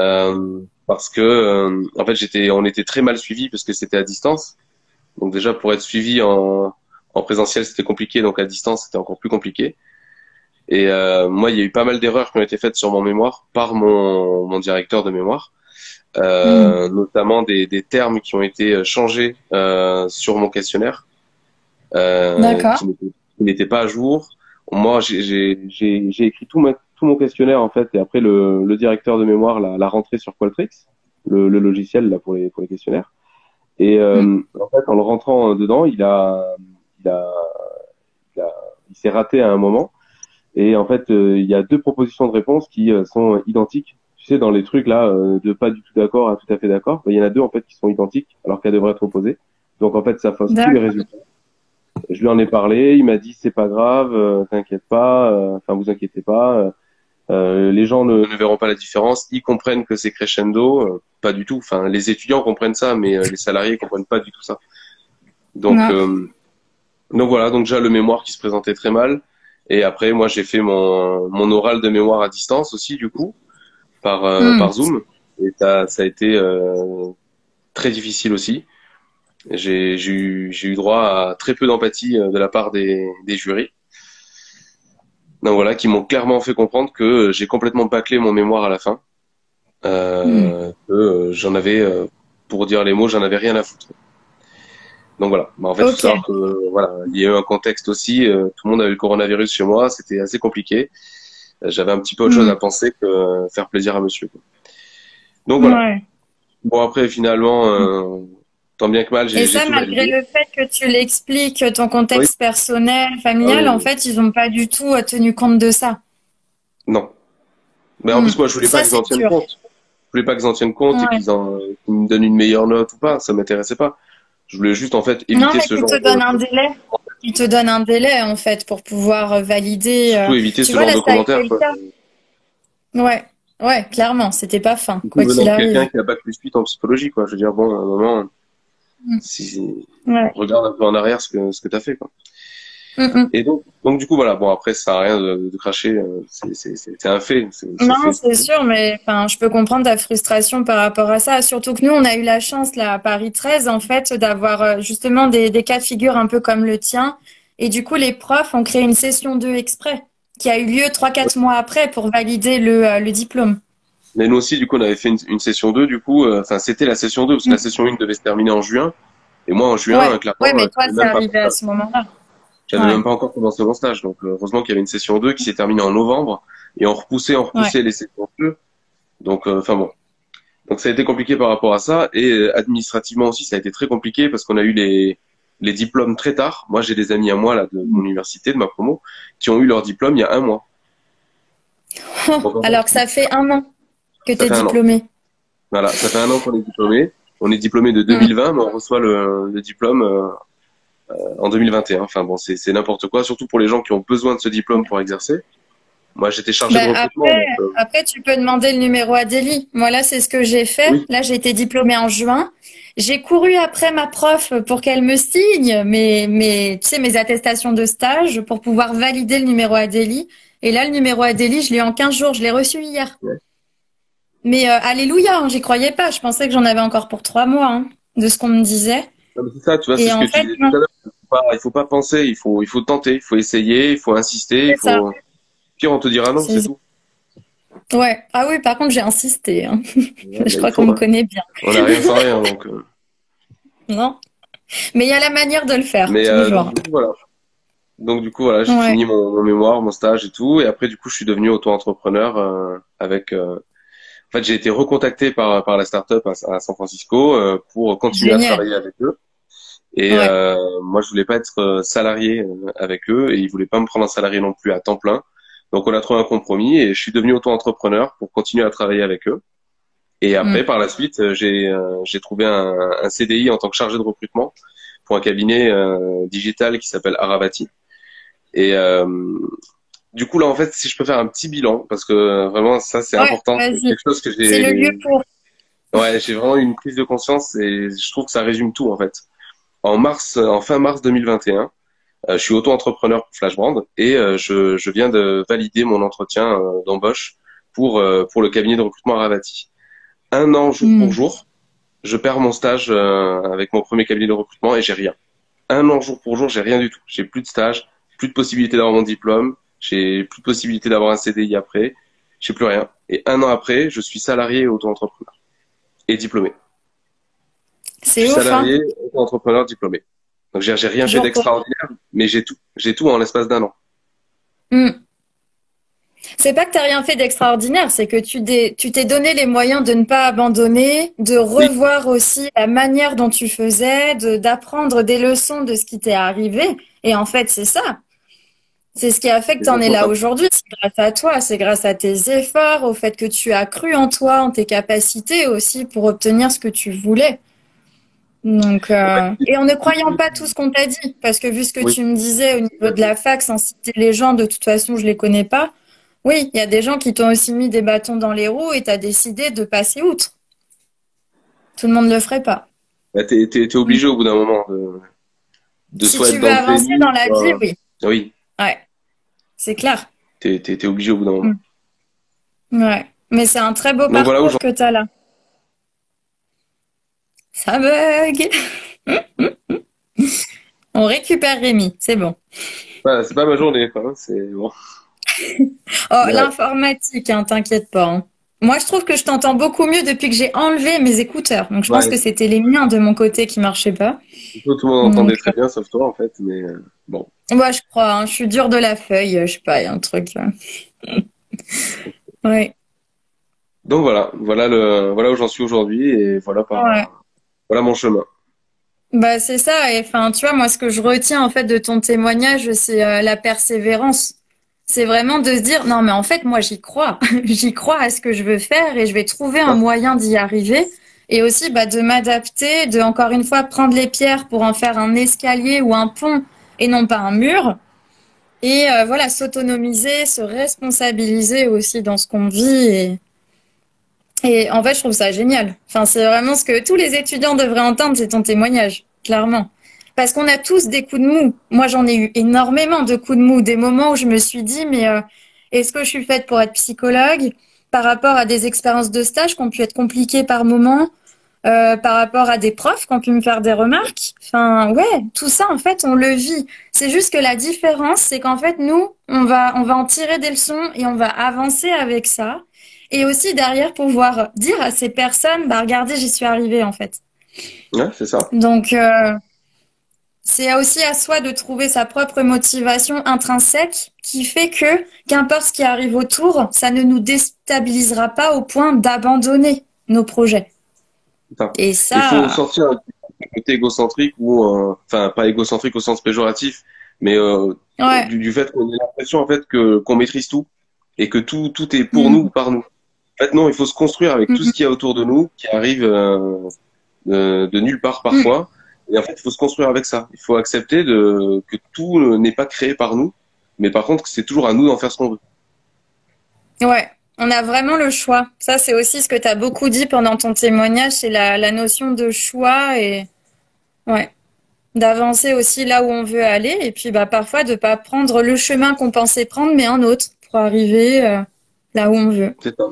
Parce que en fait, on était très mal suivis parce que c'était à distance. Donc déjà, pour être suivi en présentiel, c'était compliqué. Donc à distance, c'était encore plus compliqué. Et moi, il y a eu pas mal d'erreurs qui ont été faites sur mon mémoire par mon directeur de mémoire, Mm. notamment des termes qui ont été changés sur mon questionnaire, D'accord. qui n'étaient pas à jour. Moi, j'ai écrit tout mon questionnaire en fait, et après le directeur de mémoire l'a rentré sur Qualtrics, le logiciel là pour les questionnaires. Et Mm. en fait, en le rentrant dedans, il a, il a- il s'est raté à un moment. Et en fait, il y a deux propositions de réponse qui sont identiques. Tu sais, dans les trucs là, de pas du tout d'accord à tout à fait d'accord, il y en a deux en fait qui sont identiques, alors qu'elles devraient être opposées. Donc en fait, ça fausse tous les D'accord. résultats. Je lui en ai parlé, il m'a dit c'est pas grave, t'inquiète pas, enfin vous inquiétez pas. Les gens ne verront pas la différence, ils comprennent que c'est crescendo, pas du tout. Enfin, les étudiants comprennent ça, mais les salariés comprennent pas du tout ça. Donc, Non. donc voilà, donc déjà le mémoire qui se présentait très mal. Et après, moi, j'ai fait mon oral de mémoire à distance aussi, du coup, Mm. par Zoom. Et ça a été très difficile aussi. J'ai eu droit à très peu d'empathie de la part des jurys. Donc voilà, qui m'ont clairement fait comprendre que j'ai complètement bâclé mon mémoire à la fin. Mm. Que j'en avais, pour dire les mots, j'en avais rien à foutre. Donc voilà. Bah, en fait, il faut Ok. savoir que voilà, il y a eu un contexte aussi. Tout le monde a eu le coronavirus chez moi. C'était assez compliqué. J'avais un petit peu autre chose Mm. à penser que faire plaisir à monsieur, quoi. Donc voilà. Ouais. Bon après, finalement, tant bien que mal, Et j'ai ça, tout malgré validé. le fait que tu l'expliques, ton Oui. contexte personnel, Ah familial, oui, en oui. fait, ils n'ont pas du tout tenu compte de ça. Non. Mais en Mm. plus, moi, je voulais pas Ça, qu'ils en c'est tiennent dur. compte. Je voulais pas qu'ils en tiennent compte et Ouais. qu'ils me donnent une meilleure note ou pas. Ça m'intéressait pas. Je voulais juste en fait Non, éviter mais ce qu'ils genre te de, donnent un délai. Ils te donnent un délai, en fait, pour pouvoir valider. surtout éviter Tu ce vois, genre là, de ça a été commentaires, le quoi. cas. Ouais. Ouais, clairement, c'était pas fin, Du coup, quoi qu'il venant de quelqu'un arrive. qui a bac plus 8 en psychologie, quoi. Je veux dire, bon, à un moment, Mm. si, Ouais. regarde un peu en arrière ce que t'as fait, quoi. Mm. Et donc du coup, voilà. Bon, après, ça sert à rien de cracher. C'est un fait. C'est Non, fait. c'est sûr, mais enfin, je peux comprendre ta frustration par rapport à ça. Surtout que nous, on a eu la chance, là, à Paris 13, en fait, d'avoir justement des cas de figure un peu comme le tien. Et du coup, les profs ont créé une session 2 exprès, qui a eu lieu 3 4 mois après pour valider le diplôme. Mais nous aussi, du coup, on avait fait une session 2. Du coup, enfin, c'était la session 2 parce que la Mm. session 1 devait se terminer en juin. Et moi, en juin, Ouais, clairement, ouais, mais toi, j'avais c'est même pas mon arrivé à stage. ce moment-là. J'avais Ouais, même pas encore commencé mon stage. Donc, heureusement qu'il y avait une session 2 qui s'est terminée en novembre. Et on ouais. repoussait les sessions 2. Donc, enfin bon. Donc, ça a été compliqué par rapport à ça. Et administrativement aussi, ça a été très compliqué parce qu'on a eu les diplômes très tard. Moi, j'ai des amis à moi, là, de mon université, de ma promo, qui ont eu leur diplôme il y a un mois. Donc, en fait, Alors que ça fait 1 an que ça tu es fait un an. diplômé. Voilà, ça fait un an qu'on est diplômé. On est diplômé de Mm. 2020, mais on reçoit le diplôme en 2021. Enfin bon, c'est n'importe quoi, surtout pour les gens qui ont besoin de ce diplôme pour exercer. Moi, j'étais chargé de Ben recrutement, après, donc après, tu peux demander le numéro Adélie. Moi, là, c'est ce que j'ai fait. oui. Là, j'ai été diplômée en juin. J'ai couru après ma prof pour qu'elle me signe tu sais, mes attestations de stage pour pouvoir valider le numéro Adélie. Et là, le numéro Adélie, je l'ai eu en 15 jours. Je l'ai reçu hier. Ouais. Mais alléluia, hein, j'y croyais pas. Je pensais que j'en avais encore pour 3 mois, hein, de ce qu'on me disait. Non, mais c'est ça, tu vois, c'est Et ce que en tu fait, disais non, tout à l'heure. Il faut pas penser, il faut tenter, il faut essayer, il faut insister, il c'est ça. faut. Pire, on te dira non, c'est C'est- tout. Ouais. Ah oui, par contre, j'ai insisté, hein. Ouais, Je bah, il crois qu'on faut. me Hein. connaît bien. On n'a rien sans rien, donc. Non? Mais il y a la manière de le faire, Mais donc toujours. du coup voilà. Donc du coup voilà, j'ai Ouais. fini mon mémoire, mon stage et tout, et après du coup je suis devenu auto-entrepreneur avec. En fait, j'ai été recontacté par la startup à San Francisco pour continuer à Génial. travailler avec eux. Et Ouais. moi, je voulais pas être salarié avec eux et ils voulaient pas me prendre en salarié non plus à temps plein. Donc, on a trouvé un compromis et je suis devenu auto-entrepreneur pour continuer à travailler avec eux. Et après, Mm. par la suite, j'ai trouvé un CDI en tant que chargé de recrutement pour un cabinet digital qui s'appelle Aravati. Et du coup, là, en fait, si je peux faire un petit bilan, parce que vraiment, ça, c'est Ouais, important, c'est vas-y. quelque chose que C'est le lieu pour. ouais, j'ai vraiment eu une prise de conscience et je trouve que ça résume tout, en fait. En fin mars 2021, je suis auto-entrepreneur pour Flashbrand et je viens de valider mon entretien d'embauche pour le cabinet de recrutement Aravati. Un an jour pour Mm. jour, je perds mon stage avec mon premier cabinet de recrutement et j'ai rien. Un an jour pour jour, j'ai rien du tout. J'ai plus de stage, plus de possibilité d'avoir mon diplôme, j'ai plus de possibilité d'avoir un CDI après, j'ai plus rien. Et un an après, je suis salarié et auto-entrepreneur et diplômé. Je C'est suis ouf, hein? salarié, auto-entrepreneur, diplômé. Donc j'ai rien fait Jour pour. d'extraordinaire, mais j'ai tout. J'ai tout en l'espace d'un an. Mm. C'est pas que t'as rien fait d'extraordinaire, c'est que tu t'es donné les moyens de ne pas abandonner, de Oui, revoir aussi la manière dont tu faisais, d'apprendre des leçons de ce qui t'est arrivé. Et en fait, c'est ça. C'est ce qui a fait que c'est tu en es exactement là ça. aujourd'hui. C'est grâce à toi, c'est grâce à tes efforts, au fait que tu as cru en toi, en tes capacités aussi pour obtenir ce que tu voulais. Donc, et en ne croyant pas tout ce qu'on t'a dit, parce que vu ce que Oui, tu me disais au niveau de la fac, sans citer les gens, de toute façon, je les connais pas. Oui, il y a des gens qui t'ont aussi mis des bâtons dans les roues et tu as décidé de passer outre. Tout le monde ne le ferait pas. bah, t'es Mm. obligé au bout d'un moment de Si soit tu être veux dans le avancer déni, dans la vie, soit... oui. Oui, Ouais, c'est clair. t'es obligé au bout d'un moment. Mm. Ouais. Mais c'est un très beau Donc voilà où j'en parcours que tu as là. Ça bug. On récupère Rémi, c'est bon. c'est pas ma journée, quoi. Hein, c'est bon. Oh, Mais ouais, l'informatique, hein, t'inquiète pas, hein. Moi, je trouve que je t'entends beaucoup mieux depuis que j'ai enlevé mes écouteurs. Donc, je pense que ouais, c'était les miens de mon côté qui marchaient pas. tout le monde Donc, entendait très bien, sauf toi, en fait. Mais bon. moi, je crois, hein, je suis dure de la feuille. Je sais pas, il y a un truc là. Ouais. Donc voilà où j'en suis aujourd'hui et Ouais. voilà mon chemin. Bah, c'est ça. Et enfin, tu vois, moi, ce que je retiens en fait de ton témoignage, c'est la persévérance. C'est vraiment de se dire, non, mais en fait, moi, j'y crois. J'y crois à ce que je veux faire et je vais trouver un Ça, moyen d'y arriver. Et aussi, bah, de m'adapter, de, encore une fois, prendre les pierres pour en faire un escalier ou un pont et non pas un mur. Et voilà, s'autonomiser, se responsabiliser aussi dans ce qu'on vit. Et en fait, je trouve ça génial. Enfin, c'est vraiment ce que tous les étudiants devraient entendre, c'est ton témoignage, clairement. parce qu'on a tous des coups de mou. Moi, j'en ai eu énormément de coups de mou, des moments où je me suis dit, mais est-ce que je suis faite pour être psychologue par rapport à des expériences de stage qui ont pu être compliquées par moments, par rapport à des profs qui ont pu me faire des remarques. Enfin, ouais, tout ça, en fait, on le vit. C'est juste que la différence, c'est qu'en fait, nous, on va en tirer des leçons et on va avancer avec ça. Et aussi, derrière, pouvoir dire à ces personnes, bah, regardez, j'y suis arrivée, en fait. Ouais, c'est ça. Donc, c'est aussi à soi de trouver sa propre motivation intrinsèque qui fait que, qu'importe ce qui arrive autour, ça ne nous déstabilisera pas au point d'abandonner nos projets. C'est ça. Et Il faut ça, sortir du côté égocentrique ou, enfin, pas égocentrique au sens péjoratif, mais ouais. du fait qu'on ait l'impression en fait que qu'on maîtrise tout et que tout est pour nous ou Mm. par nous. En fait, non, il faut se construire avec tout ce Mm. qu'il y a autour de nous, qui arrive de nulle part Mm. parfois. Et en fait, il faut se construire avec ça. Il faut accepter que tout n'est pas créé par nous, mais par contre, que c'est toujours à nous d'en faire ce qu'on veut. Ouais, on a vraiment le choix. Ça, c'est aussi ce que tu as beaucoup dit pendant ton témoignage, c'est la notion de choix et ouais, d'avancer aussi là où on veut aller et puis bah parfois de pas prendre le chemin qu'on pensait prendre, mais un autre pour arriver là où on veut. C'est ça.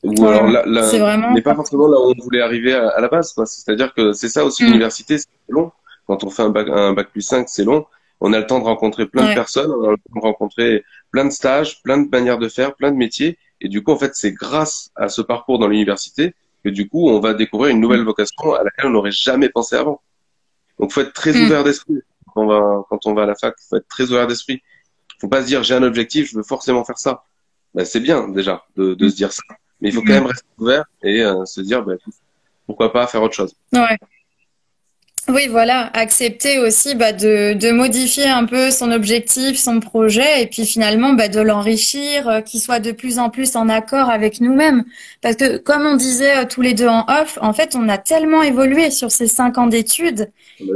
Ou alors Voilà, là, c'est vraiment mais pas important. forcément là où on voulait arriver à la base, quoi. C'est-à-dire que c'est ça aussi Mm. l'université, c'est long. Quand on fait un bac plus 5, c'est long. On a le temps de rencontrer plein de Ouais. personnes, on a le temps de rencontrer plein de stages, plein de manières de faire, plein de métiers. Et du coup, en fait, c'est grâce à ce parcours dans l'université que du coup, on va découvrir une nouvelle Mm. vocation à laquelle on n'aurait jamais pensé avant. Donc, faut être très Mm. ouvert d'esprit quand on va à la fac. Faut être très ouvert d'esprit. Faut pas se dire j'ai un objectif, je veux forcément faire ça. Ben, c'est bien déjà de se dire ça, mais il faut quand Mm. même rester ouvert et se dire ben, pourquoi pas faire autre chose. Ouais. Oui, voilà, accepter aussi bah, de modifier un peu son objectif, son projet, et puis finalement bah, de l'enrichir, qu'il soit de plus en plus en accord avec nous-mêmes. Parce que comme on disait tous les deux en off, en fait, on a tellement évolué sur ces 5 ans d'études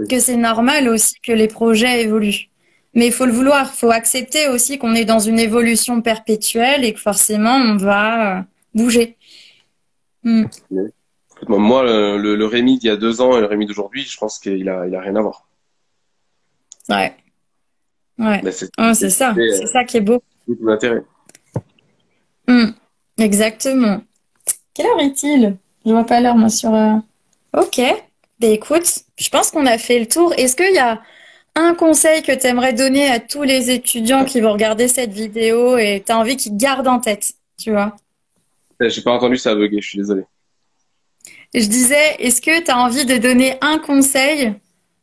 que c'est normal aussi que les projets évoluent. Mais il faut le vouloir, il faut accepter aussi qu'on est dans une évolution perpétuelle et que forcément on va bouger. Mm. Moi, le Rémi d'il y a 2 ans et le Rémi d'aujourd'hui, je pense il a rien à voir. Ouais, ouais. Mais Oh, c'est ça qui est beau. tout l'intérêt. Mm. Exactement. Quelle heure est-il? Je vois pas l'heure, moi, sur... Ok. Ben écoute, je pense qu'on a fait le tour. Est-ce qu'il y a un conseil que tu aimerais donner à tous les étudiants qui vont regarder cette vidéo et tu as envie qu'ils gardent en tête, tu vois? J'ai pas entendu, ça a bugué, je suis désolé. Je disais, est-ce que tu as envie de donner un conseil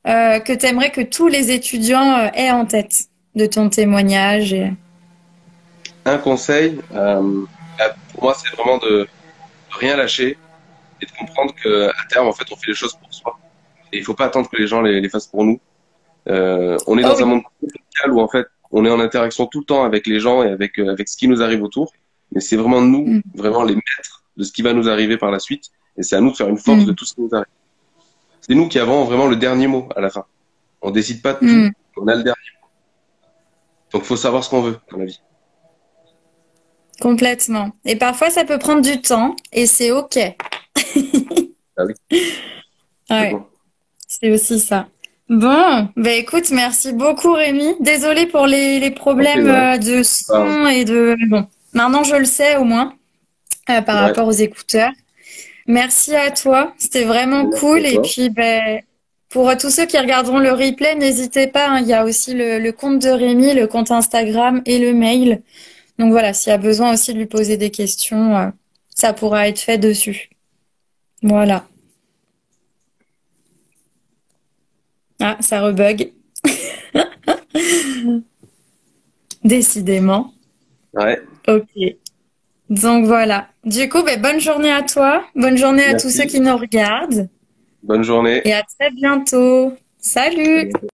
que tu aimerais que tous les étudiants aient en tête de ton témoignage Un conseil, pour moi, c'est vraiment de rien lâcher et de comprendre que à terme, en fait, on fait les choses pour soi. Et il faut pas attendre que les gens les fassent pour nous. On est Oh dans un oui. monde social où en fait, on est en interaction tout le temps avec les gens et avec ce qui nous arrive autour. Mais c'est vraiment nous, Mm. vraiment les maîtres de ce qui va nous arriver par la suite. Et c'est à nous de faire une force de Mm. tout ce qui nous arrive. C'est nous qui avons vraiment le dernier mot à la fin. On décide pas de tout, Mm. on a le dernier. Donc, faut savoir ce qu'on veut dans la vie. Complètement. Et parfois, ça peut prendre du temps et c'est OK. Ah oui, Ouais, complètement. c'est aussi ça. Bon, bah écoute, merci beaucoup Rémi. Désolée pour les Ok, problèmes ouais. de Ah, son et de... mais bon, maintenant je le sais au moins par ouais. rapport aux écouteurs. Merci à toi, c'était vraiment Merci à cool. Et toi. puis, ben, pour tous ceux qui regarderont le replay, n'hésitez pas, hein, il y a aussi le compte de Rémi, le compte Instagram et le mail. Donc voilà, s'il y a besoin aussi de lui poser des questions, ça pourra être fait dessus. Voilà. Ah, ça rebug. Décidément. Ouais. Ok. Donc voilà. Du coup, ben, bonne journée à toi. Bonne journée à tous ceux Merci. qui nous regardent. Bonne journée. Et à très bientôt. Salut!